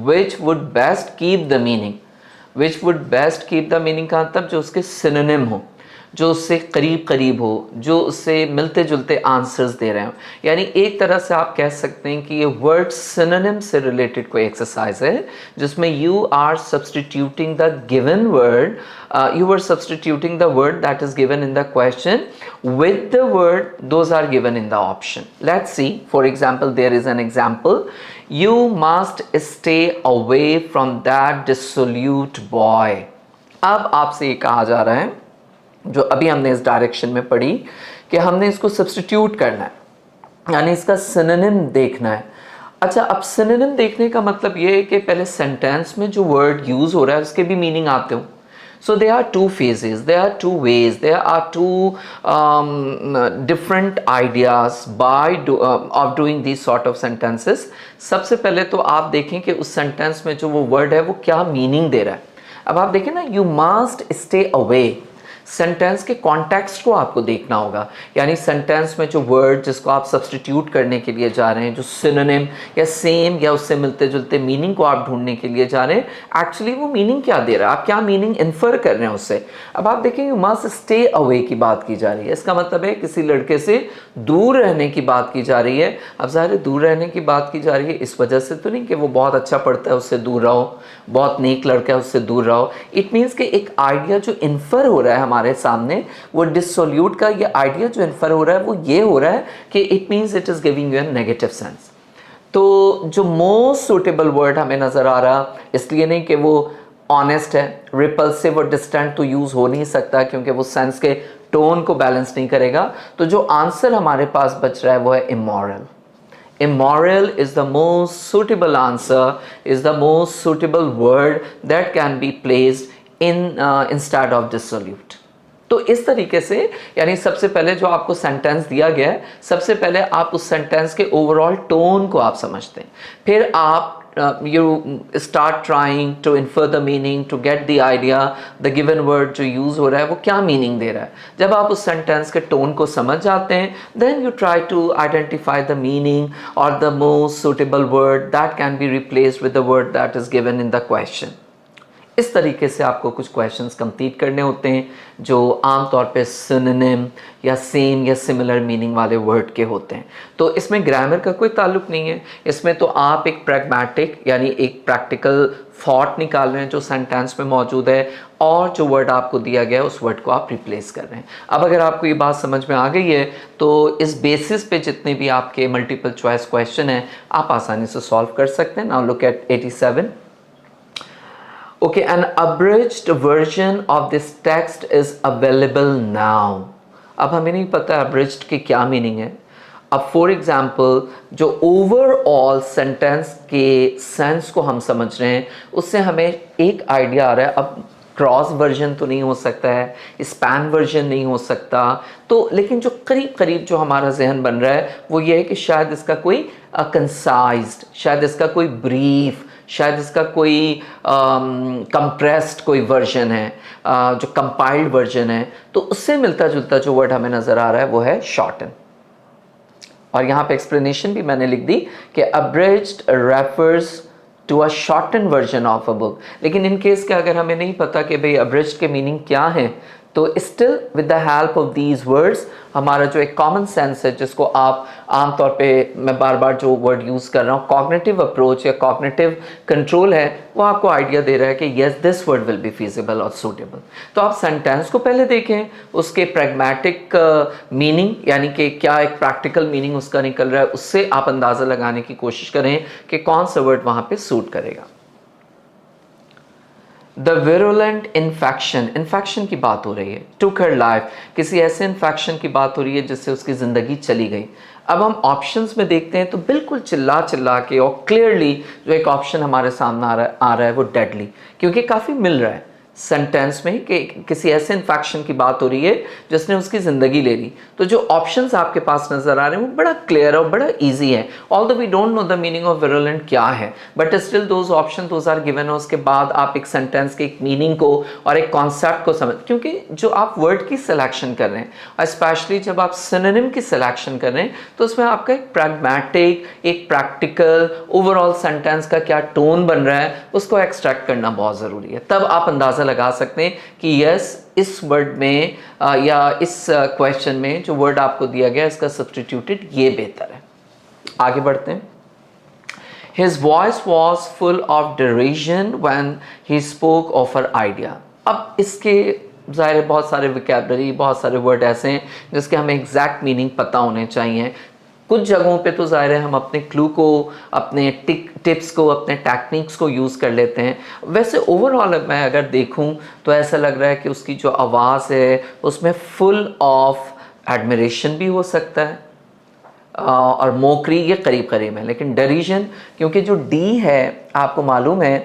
which would best keep the meaning, which would best keep the meaning का मतलब जो उसके synonym हो, जो उससे करीब करीब हो, जो उससे मिलते जुलते आंसर्स दे रहे हो। यानी एक तरह से आप कह सकते हैं कि ये वर्ड सिनोनिम से रिलेटेड कोई एक्सरसाइज है जिसमें you are substituting the given word, you were substituting the word that is given in the question with the word those are given in the option. Let's see, for example, there is an example, you must stay away from that dissolute boy। अब आपसे ये कहा जा रहा है, जो अभी हमने इस डायरेक्शन में पढ़ी, कि हमने इसको सब्सटीट्यूट करना है, यानी इसका सिनोनिम देखना है। अच्छा, अब सिनोनिम देखने का मतलब ये है कि पहले सेंटेंस में जो वर्ड यूज़ हो रहा है उसके भी मीनिंग आते हो। So there are two phases, there are two ways, there are two different ideas of doing these sort of sentences। सबसे पहले तो आप देखें कि उस सेंटेंस में जो वो वर्ड है वो क्या मीनिंग दे रहा है। अब आप देखें ना, you must stay away, sentence के कॉन्टेक्स्ट को आपको देखना होगा, यानी सेंटेंस में जो वर्ड जिसको आप सब्सटीट्यूट करने के लिए जा रहे हैं, जो सिनोनिम या सेम या उससे मिलते जुलते मीनिंग को आप ढूंढने के लिए जा रहे हैं, एक्चुअली वो मीनिंग क्या दे रहा है, आप क्या मीनिंग इन्फर कर रहे हैं उससे। अब आप देखें, यू मस्ट स्टे अवे की बात की जा रही है, इसका मतलब है किसी लड़के से दूर रहने की बात की जा रही है। अब ज़ाहिर दूर रहने की बात की जा रही है इस वजह से तो नहीं कि वो बहुत अच्छा पढ़ता है उससे दूर रहो, बहुत नेक लड़का है उससे दूर रहो। इट मीन्स कि एक आइडिया जो इन्फर हो रहा है हमारे सामने, वो डिसोल्यूट का ये आइडिया जो इन्फर हो रहा है वो ये हो रहा है कि it means it is giving you an negative sense. तो जो मोस्ट सूटेबल वर्ड हमें नज़र आ रहा, इसलिए नहीं कि वो ऑनेस्ट है, रिपल्सिव और डिस्टेंट तो यूज़ हो नहीं सकता क्योंकि वो सेंस के टोन को बैलेंस नहीं करेगा। तो जो आंसर हमारे पास बच रहा है वो है immoral. Immoral is the most suitable answer, is the most suitable word that can be placed in instead of dissolute। तो इस तरीके से, यानी सबसे पहले जो आपको सेंटेंस दिया गया है, सबसे पहले आप उस सेंटेंस के ओवरऑल टोन को आप समझते हैं, फिर आप you start trying to infer the meaning to get the idea the given word जो use हो रहा है वो क्या meaning दे रहा है। जब आप उस sentence के tone को समझ जाते हैं, then you try to identify the meaning or the most suitable word that can be replaced with the word that is given in the question। इस तरीके से आपको कुछ क्वेश्चंस कंप्लीट करने होते हैं जो आमतौर पे सिनोनिम या सेम या सिमिलर मीनिंग वाले वर्ड के होते हैं। तो इसमें ग्रामर का कोई ताल्लुक नहीं है, इसमें तो आप एक प्रैग्मेटिक यानी एक प्रैक्टिकल थॉट निकाल रहे हैं जो सेंटेंस में मौजूद है, और जो वर्ड आपको दिया गया है उस वर्ड को आप रिप्लेस कर रहे हैं। अब अगर आपको ये बात समझ में आ गई है तो इस बेसिस पे जितने भी आपके मल्टीपल चॉइस क्वेश्चन हैं आप आसानी से सॉल्व कर सकते हैं। Now look at 87। Okay, an abridged version of this text is available now। अब हमें नहीं पता abridged की क्या मीनिंग है। अब फॉर एग्जाम्पल जो ओवरऑल सेंटेंस के सेंस को हम समझ रहे हैं उससे हमें एक आइडिया आ रहा है। अब क्रॉस वर्जन तो नहीं हो सकता है, स्पैन वर्जन नहीं हो सकता, तो लेकिन जो करीब करीब जो हमारा जहन बन रहा है वो ये है कि शायद इसका कोई कंसाइज्ड, शायद इसका कोई ब्रीफ, शायद इसका कोई कंप्रेस्ड कोई वर्जन है, जो कंपाइल्ड वर्जन है, तो उससे मिलता जुलता जो वर्ड हमें नज़र आ रहा है वो है शॉर्टन। और यहाँ पे एक्सप्लेनेशन भी मैंने लिख दी कि abridged refers to a shorten version of a book. लेकिन इन केस के अगर हमें नहीं पता कि भाई अब्रिज्ड के मीनिंग क्या है, तो still with the help of these words हमारा जो एक कॉमन सेंस है, जिसको आप आमतौर पे, मैं बार बार जो वर्ड यूज़ कर रहा हूँ, कॉग्निटिव अप्रोच या कॉग्निटिव कंट्रोल है, वो आपको आइडिया दे रहा है कि yes this word will be feasible और सूटेबल। तो आप सेंटेंस को पहले देखें, उसके प्रैग्मेटिक मीनिंग यानी कि क्या एक प्रैक्टिकल मीनिंग उसका निकल रहा है, उससे आप अंदाज़ा लगाने की कोशिश करें कि कौन सा वर्ड वहाँ पे सूट करेगा। द विरुलेंट इन्फेक्शन, इन्फेक्शन की बात हो रही है, टुक हर लाइफ, किसी ऐसे इन्फेक्शन की बात हो रही है जिससे उसकी ज़िंदगी चली गई। अब हम ऑप्शंस में देखते हैं तो बिल्कुल चिल्ला चिल्ला के और क्लियरली जो एक ऑप्शन हमारे सामने आ रहा है वो डेडली, क्योंकि काफ़ी मिल रहा है सेंटेंस में कि किसी ऐसे इन्फेक्शन की बात हो रही है जिसने उसकी ज़िंदगी ले ली। तो जो ऑप्शंस आपके पास नज़र आ रहे हैं वो बड़ा क्लियर और बड़ा इजी है, although we don't know the meaning of virulent क्या है, but still those option those are given. उसके बाद आप एक सेंटेंस के एक मीनिंग को और एक कॉन्सेप्ट को समझ, क्योंकि जो आप वर्ड की सिलेक्शन कर रहे हैं और स्पेशली जब आप सिनोनिम की सिलेक्शन कर रहे हैं, तो उसमें आपका एक प्रैग्मेटिक, एक प्रैक्टिकल ओवरऑल सेंटेंस का क्या टोन बन रहा है उसको एक्सट्रैक्ट करना बहुत ज़रूरी है। तब आप अंदाज़ा लगा सकते हैं कि यस इस वर्ड में या इस क्वेश्चन में जो वर्ड आपको दिया गया इसका सब्स्टिट्यूटेड ये बेहतर है। आगे बढ़ते हैं। His voice was full of derision when he spoke of her idea। अब इसके ज़ाहिर है बहुत सारे वोकैबुलरी, बहुत सारे वर्ड ऐसे हैं जिसके हमें एग्जैक्ट मीनिंग पता होने चाहिए। कुछ जगहों पे तो ज़ाहिर है हम अपने क्लू को, अपने टिप्स को, अपने टेक्निक्स को यूज़ कर लेते हैं। वैसे ओवरऑल मैं अगर देखूं तो ऐसा लग रहा है कि उसकी जो आवाज़ है उसमें फुल ऑफ एडमिरेशन भी हो सकता है और मोकरी ये करीब करीब है, लेकिन डरीजन, क्योंकि जो डी है आपको मालूम है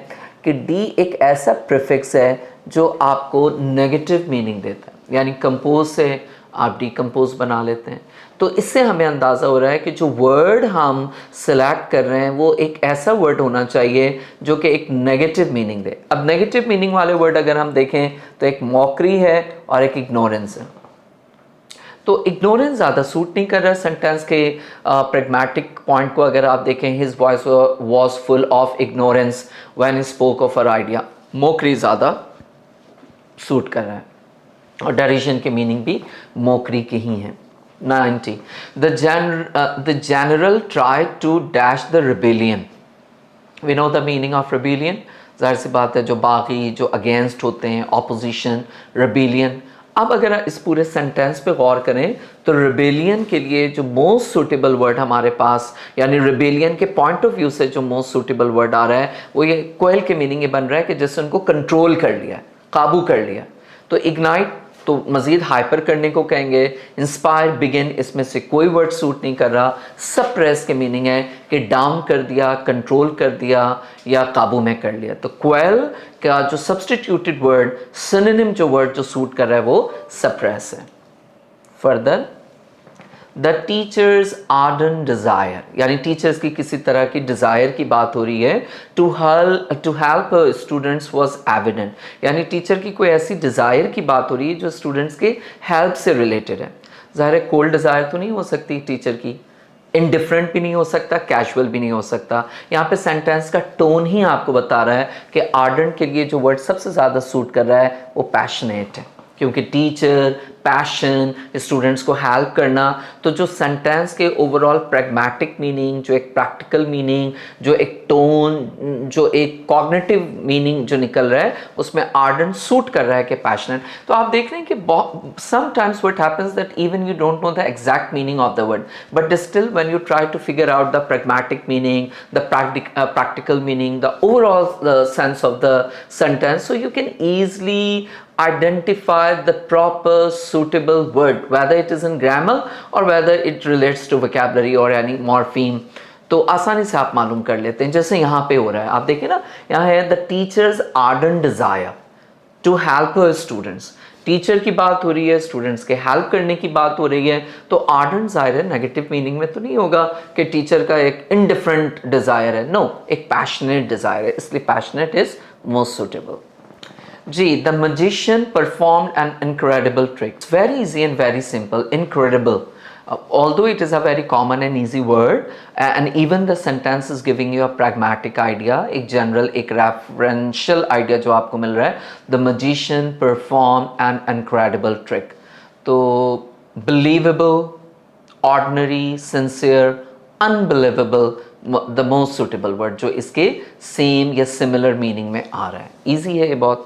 कि डी एक ऐसा प्रीफिक्स है जो आपको नेगेटिव मीनिंग देता है, यानी कंपोज से आप डिकम्पोज बना लेते हैं। तो इससे हमें अंदाज़ा हो रहा है कि जो वर्ड हम सिलेक्ट कर रहे हैं वो एक ऐसा वर्ड होना चाहिए जो कि एक नेगेटिव मीनिंग दे। अब नेगेटिव मीनिंग वाले वर्ड अगर हम देखें तो एक मॉकरी है और एक इग्नोरेंस है। तो इग्नोरेंस ज़्यादा सूट नहीं कर रहा है सेंटेंस के प्रैग्मेटिक पॉइंट को अगर आप देखें, his voice was full of ignorance when he spoke of her idea. Mokri ज़्यादा सूट कर रहा है और डरिशन के मीनिंग भी मोकरी के ही हैं। 90 the general tried to dash the rebellion। we know the meaning of rebellion, जाहिर सी बात है जो बागी, जो अगेंस्ट होते हैं, ऑपोजिशन, रेबेलियन। अब अगर इस पूरे सेंटेंस पे गौर करें तो रेबेलियन के लिए जो मोस्ट सूटेबल वर्ड हमारे पास, यानी रेबेलियन के पॉइंट ऑफ व्यू से जो मोस्ट सूटेबल वर्ड आ रहा है वो ये क्वेल के मीनिंग ये बन रहा है कि जैसे उनको कंट्रोल कर लिया, काबू कर लिया। तो इग्नाइट तो मज़ीद हाइपर करने को कहेंगे। इंस्पायर, बिगिन, इसमें से कोई वर्ड सूट नहीं कर रहा। सप्रेस के मीनिंग है कि डाउन कर दिया, कंट्रोल कर दिया या काबू में कर लिया। तो क्वेल का जो सब्स्टिट्यूटेड वर्ड, सिनोनिम जो वर्ड जो सूट कर रहा है वो सप्रेस है। Further the teacher's ardent desire, यानी टीचर्स की किसी तरह की डिज़ायर की बात हो रही है। To help students was evident, यानी टीचर की कोई ऐसी डिज़ायर की बात हो रही है जो स्टूडेंट्स के हेल्प से रिलेटेड है। ज़ाहिर है कोल्ड डिज़ायर तो नहीं हो सकती टीचर की, इनडिफरेंट भी नहीं हो सकता, कैजुअल भी नहीं हो सकता। यहाँ पे सेंटेंस का टोन ही आपको बता रहा है कि आर्डेंट के लिए जो वर्ड सबसे ज़्यादा सूट कर रहा है वो पैशनेट है, क्योंकि टीचर, पैशन, स्टूडेंट्स को हेल्प करना। तो जो सेंटेंस के ओवरऑल प्रैग्मेटिक मीनिंग, जो एक प्रैक्टिकल मीनिंग, जो एक टोन, जो एक कॉग्निटिव मीनिंग जो निकल रहा है उसमें आर्डेंट सूट कर रहा है कि पैशनेट। तो आप देख रहे हैं कि sometimes what happens that even you don't know the exact meaning of the word, but still when you try to figure out the pragmatic meaning, the practical meaning, the overall sense of the sentence, so you can easily identify the proper suitable word, whether it is in grammar or whether it relates to vocabulary or any morpheme। तो आसानी से आप मालूम कर लेते हैं। जैसे यहाँ पे हो रहा है, आप देखिए ना, यहाँ है the teacher's ardent desire to help her students. Teacher की बात हो रही है, स्टूडेंट्स के हेल्प करने की बात हो रही है, तो आर्डेंट ज़ाहिर है नेगेटिव मीनिंग में तो नहीं होगा कि टीचर का एक इनडिफरेंट डिज़ायर है, नो, एक पैशनेट डिज़ायर है, इसलिए पैशनेट इज मोस्ट सुटेबल। जी, the magician performed an incredible trick. It's very easy and very simple. Incredible. Although it is a very common and easy word, and even the sentence is giving you a pragmatic idea, एक general, एक referential idea जो आपको मिल रहा है. The magician performed an incredible trick. तो believable, ordinary, sincere, unbelievable, the most suitable word जो इसके same या similar meaning में आ रहा है. Easy है ये बहुत.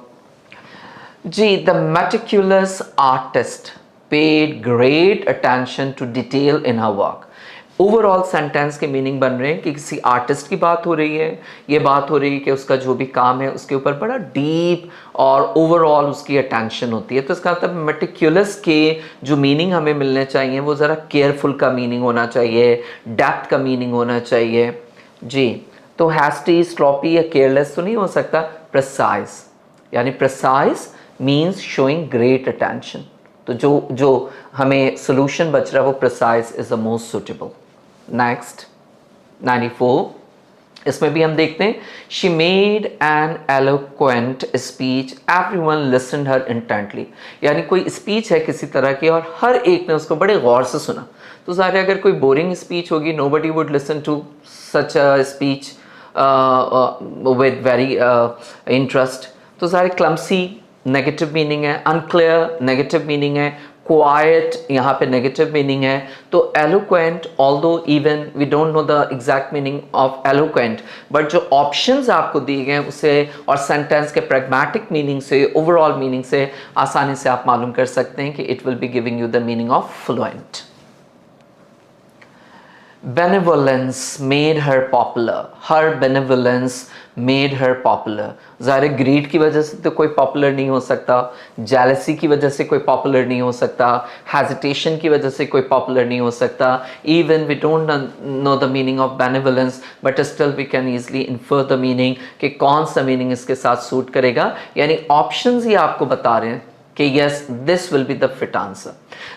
जी, the meticulous artist paid great attention to detail in her work. Overall sentence के मीनिंग बन रहे हैं कि किसी आर्टिस्ट की बात हो रही है, ये बात हो रही है कि उसका जो भी काम है उसके ऊपर बड़ा डीप और ओवरऑल उसकी अटेंशन होती है। तो इसका मतलब मेटिक्युलस के जो मीनिंग हमें मिलने चाहिए वो ज़रा केयरफुल का मीनिंग होना चाहिए, डेप्थ का मीनिंग होना चाहिए। जी, तो हैस्टी, स्लॉपी या केयरलेस तो नहीं हो सकता, प्रिसाइज, यानी precise means showing great attention. तो जो हमें सोल्यूशन बच रहा है वो precise is the most suitable. Next 94, इसमें भी हम देखते हैं she made an eloquent speech, everyone listened her intently, यानी कोई स्पीच है किसी तरह की और हर एक ने उसको बड़े गौर से सुना। तो ज़ाहिर अगर कोई बोरिंग स्पीच होगी, nobody would listen to such a speech with very interest. तो ज़ाहिर क्लम्सी नेगेटिव मीनिंग है, अनक्लियर नेगेटिव मीनिंग है, क्वाइट यहाँ पे नेगेटिव मीनिंग है। तो eloquent, although even we don't know the exact meaning of eloquent, but जो options आपको दिए गए हैं उसे और सेंटेंस के प्रैग्मेटिक मीनिंग से, ओवरऑल मीनिंग से आसानी से आप मालूम कर सकते हैं कि it will be giving you the meaning of fluent. benevolence made her popular, her benevolence made her popular। ज़ाहिर ग्रीड की वजह से तो कोई पॉपुलर नहीं हो सकता, जेलसी की वजह से कोई पॉपुलर नहीं हो सकता, हेजिटेशन की वजह से कोई पॉपुलर नहीं हो सकता। Even we don't know the meaning of benevolence, but still we can easily infer the meaning कि कौन सा मीनिंग इसके साथ सूट करेगा, यानी ऑप्शंस ही आपको बता रहे हैं कि yes this will be the fit answer.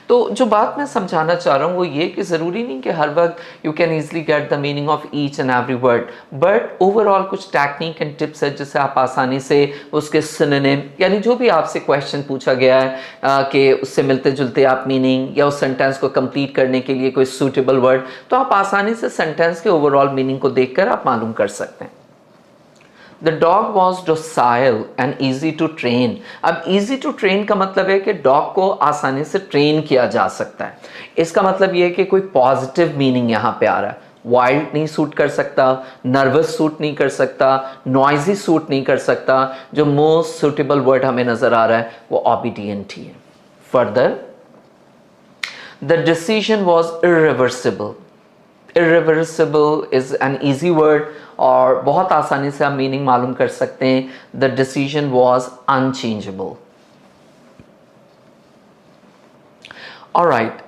तो जो बात मैं समझाना चाह रहा हूँ वो ये कि ज़रूरी नहीं कि हर वक्त you can easily get the meaning of each and every word, but overall कुछ टेक्निक एंड टिप्स है जिससे आप आसानी से उसके सिनोनिम, यानी जो भी आपसे क्वेश्चन पूछा गया है कि उससे मिलते जुलते आप मीनिंग या उस सेंटेंस को कंप्लीट करने के लिए कोई सूटेबल वर्ड, तो आप आसानी से सेंटेंस के ओवरऑल मीनिंग को देखकर आप मालूम कर सकते हैं। The dog was docile and easy to train। अब easy to train का मतलब है कि डॉग को आसानी से ट्रेन किया जा सकता है। इसका मतलब ये है कि कोई पॉजिटिव मीनिंग यहाँ पे आ रहा है। वाइल्ड नहीं सूट कर सकता, नर्वस सूट नहीं कर सकता, नॉइजी सूट नहीं कर सकता। जो मोस्ट सुटेबल वर्ड हमें नजर आ रहा है वो ओबीडियंट ही है। Further, the decision was irreversible. Irreversible is an easy word और बहुत आसानी से आप मीनिंग मालूम कर सकते हैं। The decision was unchangeable. Alright,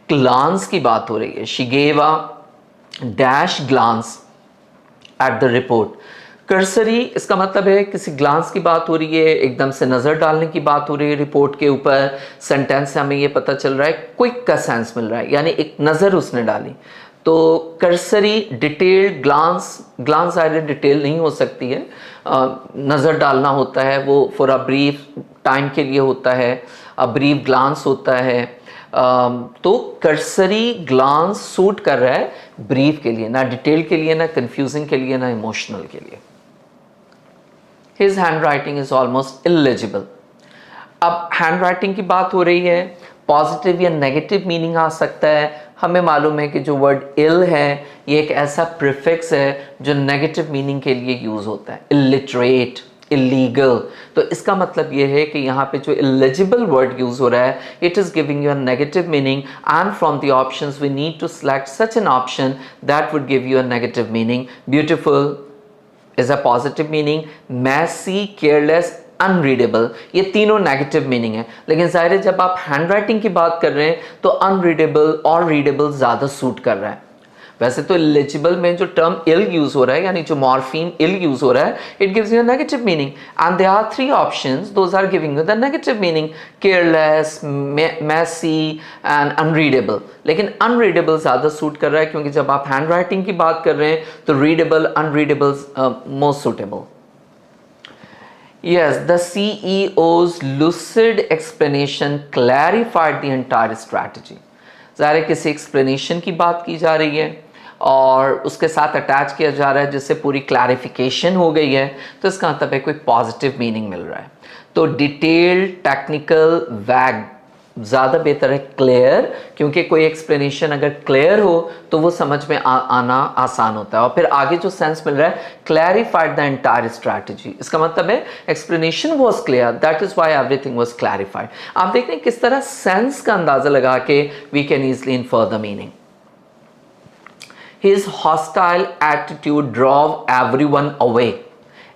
glance की बात हो रही है। She gave a dash glance at the report. Cursory, इसका मतलब है किसी ग्लांस की बात हो रही है, एकदम से नज़र डालने की बात हो रही है रिपोर्ट के ऊपर। सेंटेंस से हमें ये पता चल रहा है क्विक का सेंस मिल रहा है, यानी एक नज़र उसने डाली। तो cursory, detailed, glance idea detail नहीं हो सकती है, नज़र डालना होता है, वो फॉर अ ब्रीफ टाइम के लिए होता है, अ ब्रीफ ग्लांस होता है। तो कर्सरी ग्लांस सूट कर रहा है ब्रीफ के लिए, ना डिटेल के लिए, ना कंफ्यूजिंग के लिए, ना इमोशनल के लिए। His hand writing is almost illegible. अब हैंड राइटिंग की बात हो रही है, पॉजिटिव या नेगेटिव मीनिंग आ सकता है। हमें मालूम है कि जो वर्ड इल है ये एक ऐसा प्रीफिक्स है जो नेगेटिव मीनिंग के लिए यूज़ होता है, इलिटरेट, इलीगल। तो इसका मतलब ये है कि यहाँ पे जो इलिजिबल वर्ड यूज़ हो रहा है it is giving you a negative meaning, and from the options we need to select such an option that would give you a negative meaning. Beautiful is a positive meaning, messy, careless, unreadable, ये तीनों negative meaning है। लेकिन ज़ाहिर है जब आप hand writing की बात कर रहे हैं तो अनरीडेबल और रीडेबल ज़्यादा सूट कर रहा है। वैसे तो एलिजिबल में जो टर्म इल यूज हो रहा है, यानी जो मॉर्फीम इल यूज हो रहा है, it gives you a negative meaning, and there are three options, those are giving you the negative meaning, careless, messy and unreadable. लेकिन अनरीडेबल ज्यादा सूट कर रहा है, क्योंकि जब आप हैंड राइटिंग की बात कर रहे हैं तो readable, unreadable most suitable. Yes, the CEO's lucid explanation clarified the entire strategy. ज़ाहिर है किसी एक्सप्लेनेशन की बात की जा रही है और उसके साथ अटैच किया जा रहा है जिससे पूरी क्लैरिफिकेशन हो गई है, तो इसका मतलब है कोई पॉजिटिव मीनिंग मिल रहा है। तो डिटेल्ड, टेक्निकल, वैग ज़्यादा बेहतर है क्लियर, क्योंकि कोई एक्सप्लेनेशन अगर क्लियर हो तो वो समझ में आना आसान होता है। और फिर आगे जो सेंस मिल रहा है, क्लैरिफाइड द एंटायर स्ट्रैटेजी, इसका मतलब है explanation was clear, that is why everything was clarified. आप देख रहे हैं किस तरह सेंस का अंदाजा लगा के we can easily infer the meaning. His hostile attitude drove everyone away.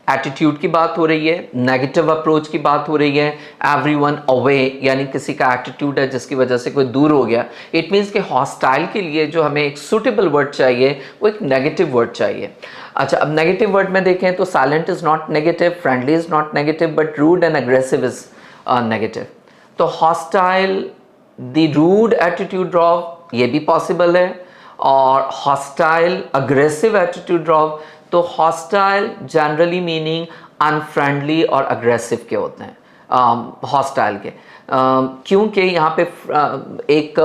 Attitude की बात हो रही है, नेगेटिव अप्रोच की बात हो रही है, एवरीवन अवे यानी किसी का एटीट्यूड है जिसकी वजह से कोई दूर हो गया। इट मीन्स कि हॉस्टाइल के लिए जो हमें एक सुटेबल वर्ड चाहिए वो एक नेगेटिव वर्ड चाहिए। अच्छा, अब नेगेटिव वर्ड में देखें तो silent is not negative, friendly is not negative, but rude and aggressive is negative. तो hostile, the rude attitude drove, ये भी पॉसिबल है, और हॉस्टाइल अग्रेसिव एटीट्यूड ड्रॉव। तो हॉस्टाइल जनरली मीनिंग अनफ्रेंडली और अग्रेसिव के होते हैं हॉस्टाइल के, क्योंकि यहाँ पे एक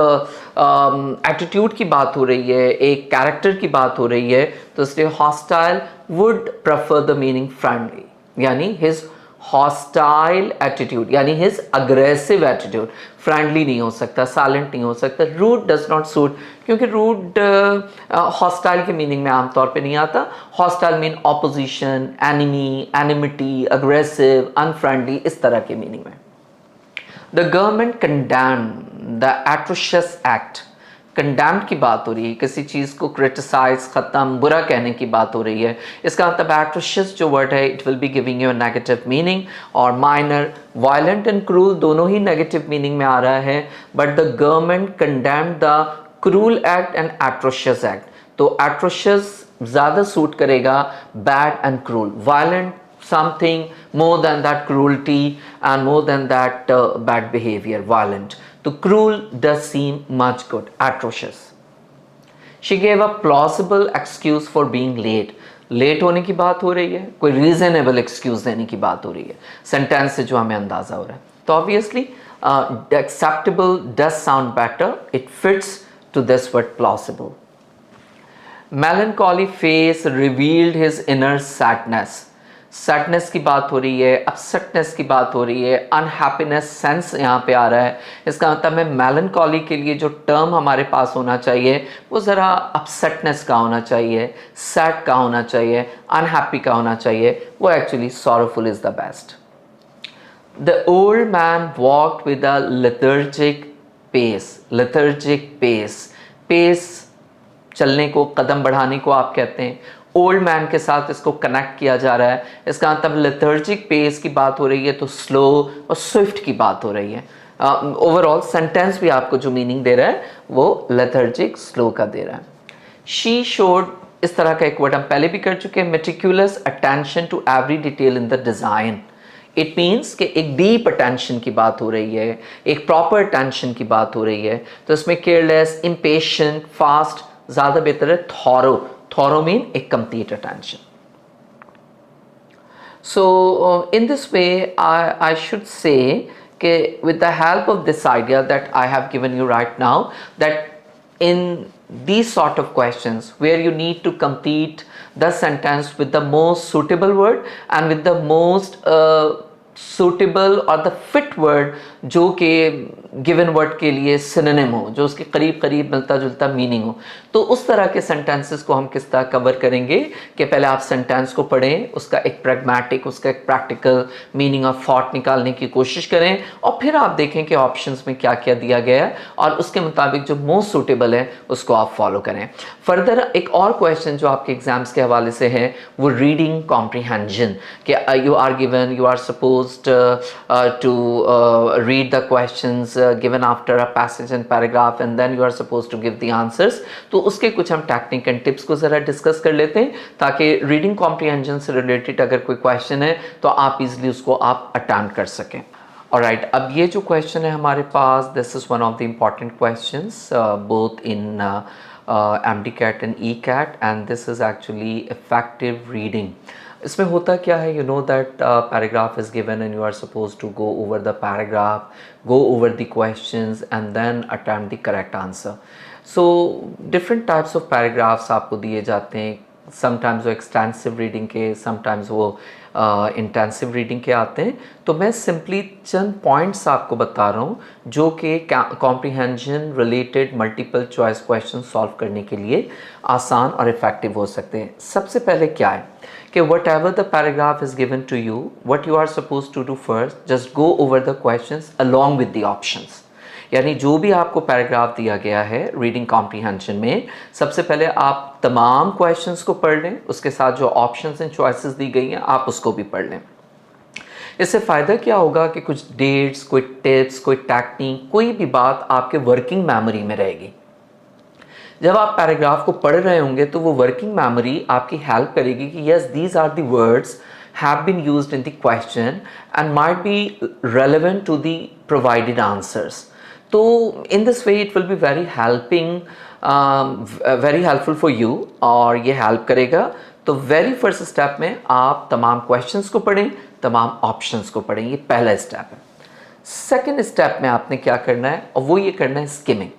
एटीट्यूड की बात हो रही है, एक कैरेक्टर की बात हो रही है, तो इसलिए hostile would prefer the meaning friendly, यानी हिज हॉस्टाइल एटीट्यूड यानी हिज अग्रेसिव एटीट्यूड। फ्रेंडली नहीं हो सकता, साइलेंट नहीं हो सकता, रूड डज नॉट सूट, क्योंकि रूड हॉस्टाइल के मीनिंग में आमतौर पे नहीं आता। Hostile mean opposition, enemy, enmity, aggressive, unfriendly, इस तरह के मीनिंग में। The government condemned the atrocious act. Condemned की बात हो रही है, किसी चीज़ को क्रिटिसाइज, ख़त्म, बुरा कहने की बात हो रही है। इसका मतलब एट्रोशियस जो वर्ड है it will be giving you a negative meaning, और माइनर, वायलेंट एंड क्रूल दोनों ही नेगेटिव मीनिंग में आ रहा है। But the government condemned the cruel act and atrocious act. तो एट्रोशियस ज़्यादा सूट करेगा bad and cruel, violent something more than that cruelty and more than that bad behavior, violent. So cruel does seem much good, atrocious. She gave a plausible excuse for being late. Late होने की बात हो रही है, कोई reasonable excuse देने की बात हो रही है, सेंटेंस से जो हमें अंदाजा हो रहा है। तो obviously acceptable does sound better, it fits to this word plausible. Melancholy face revealed his inner sadness. Sadness की बात हो रही है, अपसेटनेस की बात हो रही है, अनहैप्पीनेस सेंस यहाँ पे आ रहा है। इसका मतलब है मेलनकॉली के लिए जो टर्म हमारे पास होना चाहिए वो ज़रा अपसेटनेस का होना चाहिए, सैड का होना चाहिए, अनहैप्पी का होना चाहिए, वो actually sorrowful is the best. The old man walked with a lethargic pace. Lethargic pace, pace चलने को, कदम बढ़ाने को आप कहते हैं। ओल्ड मैन के साथ इसको कनेक्ट किया जा रहा है, इसका मतलब लेथर्जिक पेस की बात हो रही है, तो स्लो और स्विफ्ट की बात हो रही है। ओवरऑल सेंटेंस भी आपको जो मीनिंग दे रहा है वो लेथर्जिक, स्लो का दे रहा है। शी शोड, इस तरह का एक वर्ड हम पहले भी कर चुके हैं, meticulous attention to every detail in the design. It means कि एक डीप अटेंशन की बात हो रही है, एक प्रॉपर अटेंशन की बात हो रही है। तो इसमें केयरलेस, इम्पेशेंट, फास्ट ज़्यादा बेहतर है, thorough. Thorough mean a complete attention. So in this way I should say that with the help of this idea that I have given you right now, that in these sort of questions where you need to complete the sentence with the most suitable word and with the most suitable or the fit word जो कि given word के लिए synonym हो, जो उसके करीब करीब मिलता जुलता मीनिंग हो, तो उस तरह के सेंटेंसेस को हम किस तरह कवर करेंगे कि पहले आप सेंटेंस को पढ़ें, उसका एक प्रैग्मेटिक, उसका एक प्रैक्टिकल मीनिंग ऑफ थॉट निकालने की कोशिश करें, और फिर आप देखें कि ऑप्शंस में क्या क्या दिया गया है और उसके मुताबिक जो मोस्ट सूटेबल है उसको आप फॉलो करें। फर्दर एक और क्वेश्चन जो आपके एग्जाम्स के हवाले से है वो रीडिंग कॉम्प्रीहेंशन, कि you are given, you are suppose supposed to read the questions given after a passage and paragraph and then you are supposed to give the answers. तो उसके कुछ हम टेक्निक एंड टिप्स को ज़रा discuss कर लेते हैं ताकि रीडिंग कॉम्प्रिहेंशन से रिलेटेड अगर कोई क्वेश्चन है तो आप इजीली उसको आप अटेम्प्ट कर सकें. ऑलराइट, अब ये जो क्वेश्चन है हमारे पास, this is one of the important questions both in MD-CAT and E-CAT and this is actually effective reading. इसमें होता क्या है, you know that paragraph is given and you are suppose to go over the paragraph, go over the questions and then attempt the correct answer. So different types of paragraphs आपको दिए जाते हैं. Sometimes वो extensive reading के, sometimes वो intensive reading के आते हैं. तो मैं सिंपली चंद पॉइंट्स आपको बता रहा हूँ जो कि comprehension related multiple choice question solve करने के लिए आसान और इफ़ेक्टिव हो सकते हैं. सबसे पहले क्या है कि whatever the paragraph is given to you, what you are suppose to do first, just go over the questions along with the options. यानी जो भी आपको पैराग्राफ दिया गया है रीडिंग कॉम्प्रिहेंशन में, सबसे पहले आप तमाम क्वेश्चंस को पढ़ लें, उसके साथ जो ऑप्शंस एंड चॉइसेस दी गई हैं आप उसको भी पढ़ लें. इससे फ़ायदा क्या होगा कि कुछ डेट्स, कोई टिप्स, कोई टेक्निक, कोई भी बात आपके वर्किंग मेमोरी में रहेगी. जब आप पैराग्राफ को पढ़ रहे होंगे तो वो वर्किंग मेमोरी आपकी हेल्प करेगी कि yes these are the words have been used in the question and might be relevant to the provided answers. तो in this way it will be very helpful for you और ये help करेगा. तो very first step में आप तमाम questions को पढ़ें, तमाम ऑप्शंस को पढ़ें, ये पहला स्टेप है. सेकेंड स्टेप में आपने क्या करना है, और वो ये करना है स्किमिंग.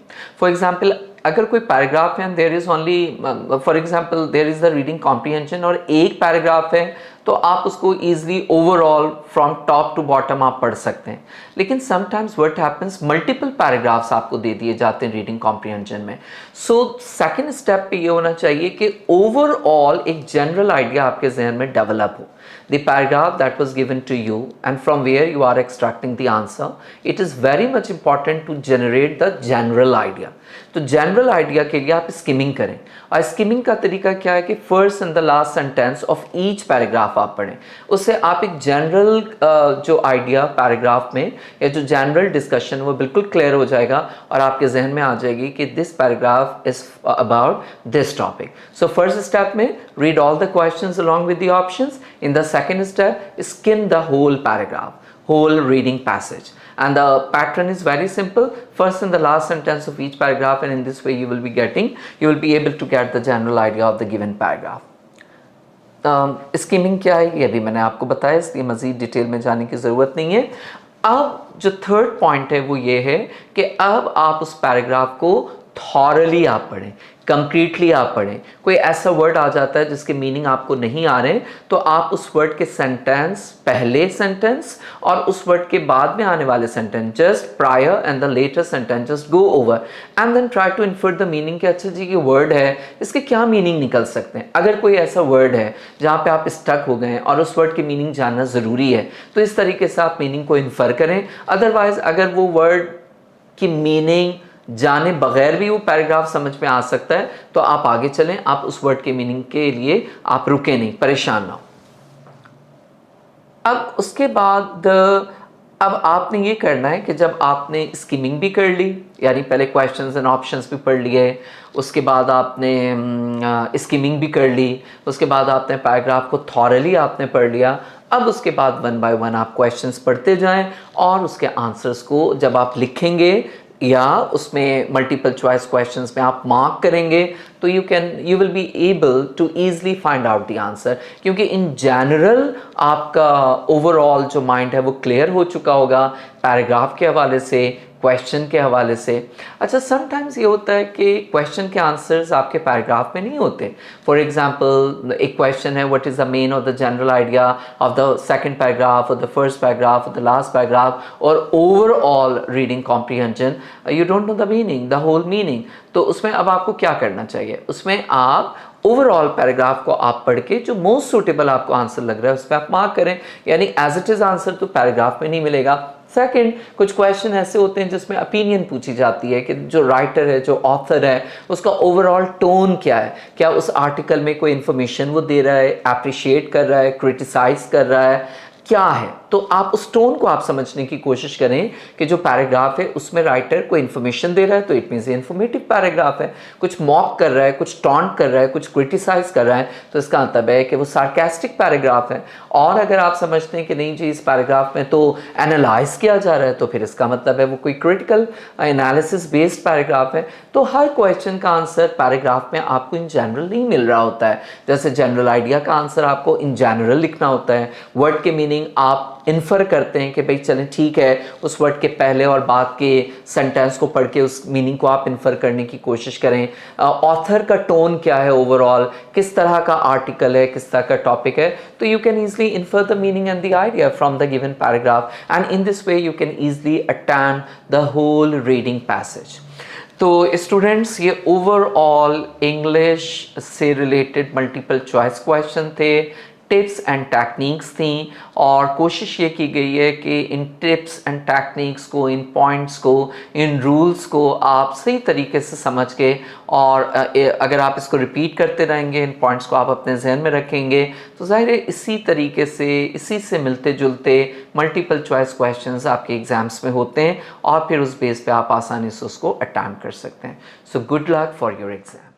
फॉर एग्जाम्पल अगर कोई पैराग्राफ है, there is only for example there is the reading comprehension और एक पैराग्राफ है, तो आप उसको easily overall from top to bottom आप पढ़ सकते हैं. लेकिन sometimes what happens, multiple paragraphs आपको दे दिए जाते हैं रीडिंग कॉम्प्रिहेंशन में. सो सेकेंड स्टेप पे ये होना चाहिए कि ओवरऑल एक जनरल आइडिया आपके जहन में डेवलप हो. The paragraph that was given to you and from where you are extracting the answer, it is very much important to generate the general idea. तो जनरल आइडिया के लिए आप skimming करें. और स्किमिंग का तरीका क्या है कि first and the last sentence of each paragraph आप पढ़ें. उससे आप एक जनरल जो आइडिया पैराग्राफ में या जो जनरल डिस्कशन वो बिल्कुल क्लियर हो जाएगा और आपके जहन में आ जाएगी कि this paragraph is about this topic. So first step में read all the questions along with the options. In the second step, skim the whole paragraph, whole reading passage. And the pattern is very simple. First and the last sentence of each paragraph, and in this way you will be able to get the general idea of the given paragraph. Skimming क्या है ये भी मैंने आपको बताया, इसलिए मज़ीद detail में जाने की ज़रूरत नहीं है. अब जो थर्ड पॉइंट है वो ये है कि अब आप उस पैराग्राफ को थॉरली आप पढ़ें, कंप्लीटली आप पढ़ें. कोई ऐसा वर्ड आ जाता है जिसके मीनिंग आपको नहीं आ रहे, तो आप उस वर्ड के सेंटेंस, पहले सेंटेंस और उस वर्ड के बाद में आने वाले sentence, just prior and the latter sentence, just go over and then try to infer the meaning कि अच्छा जी ये वर्ड है, इसके क्या मीनिंग निकल सकते हैं. अगर कोई ऐसा वर्ड है जहाँ पे आप स्टक हो गए हैं और उस वर्ड की मीनिंग जानना ज़रूरी है, तो इस तरीके से आप मीनिंग को इन्फर करें. अदरवाइज अगर वो वर्ड की मीनिंग जाने बगैर भी वो पैराग्राफ समझ में आ सकता है, तो आप आगे चलें, आप उस वर्ड के मीनिंग के लिए आप रुके नहीं, परेशान ना हो. अब उसके बाद अब आपने ये करना है कि जब आपने स्कीमिंग भी कर ली, यानी पहले क्वेश्चंस एंड ऑप्शंस भी पढ़ लिए, उसके बाद आपने स्कीमिंग भी कर ली, उसके बाद आपने पैराग्राफ को थॉरली आपने पढ़ लिया. अब उसके बाद वन बाय वन आप क्वेश्चंस पढ़ते जाएं और उसके आंसर्स को जब आप लिखेंगे या उसमें मल्टीपल चॉइस क्वेश्चंस में आप मार्क करेंगे, तो you will be able to easily find out the answer. क्योंकि इन जनरल आपका ओवरऑल जो माइंड है वो क्लियर हो चुका होगा पैराग्राफ के हवाले से, क्वेश्चन के हवाले से. अच्छा, समटाइम्स ये होता है कि क्वेश्चन के आंसर्स आपके पैराग्राफ में नहीं होते. फॉर एग्जांपल एक क्वेश्चन है, व्हाट इज़ द मेन और the general idea of the second paragraph और द फर्स्ट पैराग्राफ और द लास्ट पैराग्राफ और overall reading comprehension, you don't know the meaning, the whole meaning. तो उसमें अब आपको क्या करना चाहिए, उसमें आप ओवरऑल पैराग्राफ को आप पढ़ के जो मोस्ट सूटेबल आपको आंसर लग रहा है उस पर आप मार्क करें. यानी एज इट इज़ आंसर तो पैराग्राफ में नहीं मिलेगा. सेकंड, कुछ क्वेश्चन ऐसे होते हैं जिसमें ओपिनियन पूछी जाती है कि जो राइटर है, जो ऑथर है, उसका ओवरऑल टोन क्या है, क्या उस आर्टिकल में कोई इन्फॉर्मेशन वो दे रहा है, अप्रिशिएट कर रहा है, क्रिटिसाइज कर रहा है, क्या है. तो आप उस टोन को आप समझने की कोशिश करें कि जो पैराग्राफ है उसमें राइटर को इन्फॉर्मेशन दे रहा है तो इट मीन्स इन्फॉर्मेटिव पैराग्राफ है, कुछ मॉक कर रहा है, कुछ टॉन्ट कर रहा है, कुछ क्रिटिसाइज कर रहा है तो इसका मतलब है कि वो सार्केस्टिक पैराग्राफ है। और अगर आप समझते हैं कि नहीं जी इस पैराग्राफ में तो एनालाइज किया जा रहा है तो फिर इसका मतलब है वो कोई क्रिटिकल एनालिसिस बेस्ड पैराग्राफ है। तो हर क्वेश्चन का आंसर पैराग्राफ में आपको इन जनरल नहीं मिल रहा होता है। जैसे जनरल आइडिया का आंसर आपको इन जनरल लिखना होता है, वर्ड के मीनिंग आप इन्फर करते हैं कि भाई चलें ठीक है उस वर्ड के पहले और बाद के सेंटेंस को पढ़ के उस मीनिंग को आप इन्फर करने की कोशिश करें। ऑथर का टोन क्या है, ओवरऑल किस तरह का आर्टिकल है, किस तरह का टॉपिक है, तो you can easily infer the meaning and the idea from the given paragraph and in this way you can easily attend the whole reading passage. तो स्टूडेंट्स ये ओवरऑल इंग्लिश से रिलेटेड मल्टीपल चॉइस क्वेश्चन थे, tips and techniques थी और कोशिश ये की गई है कि इन टिप्स एंड टेक्निक्स को, इन पॉइंट्स को, इन रूल्स को आप सही तरीके से समझ के और अगर आप इसको रिपीट करते रहेंगे, इन पॉइंट्स को आप अपने जहन में रखेंगे तो ज़ाहिर है इसी तरीके से, इसी से मिलते जुलते मल्टीपल चॉइस क्वेश्चंस आपके एग्जाम्स में होते हैं और फिर उस बेस पे आप आसानी से उसको अटेम्प्ट कर सकते हैं। So good luck for your exam.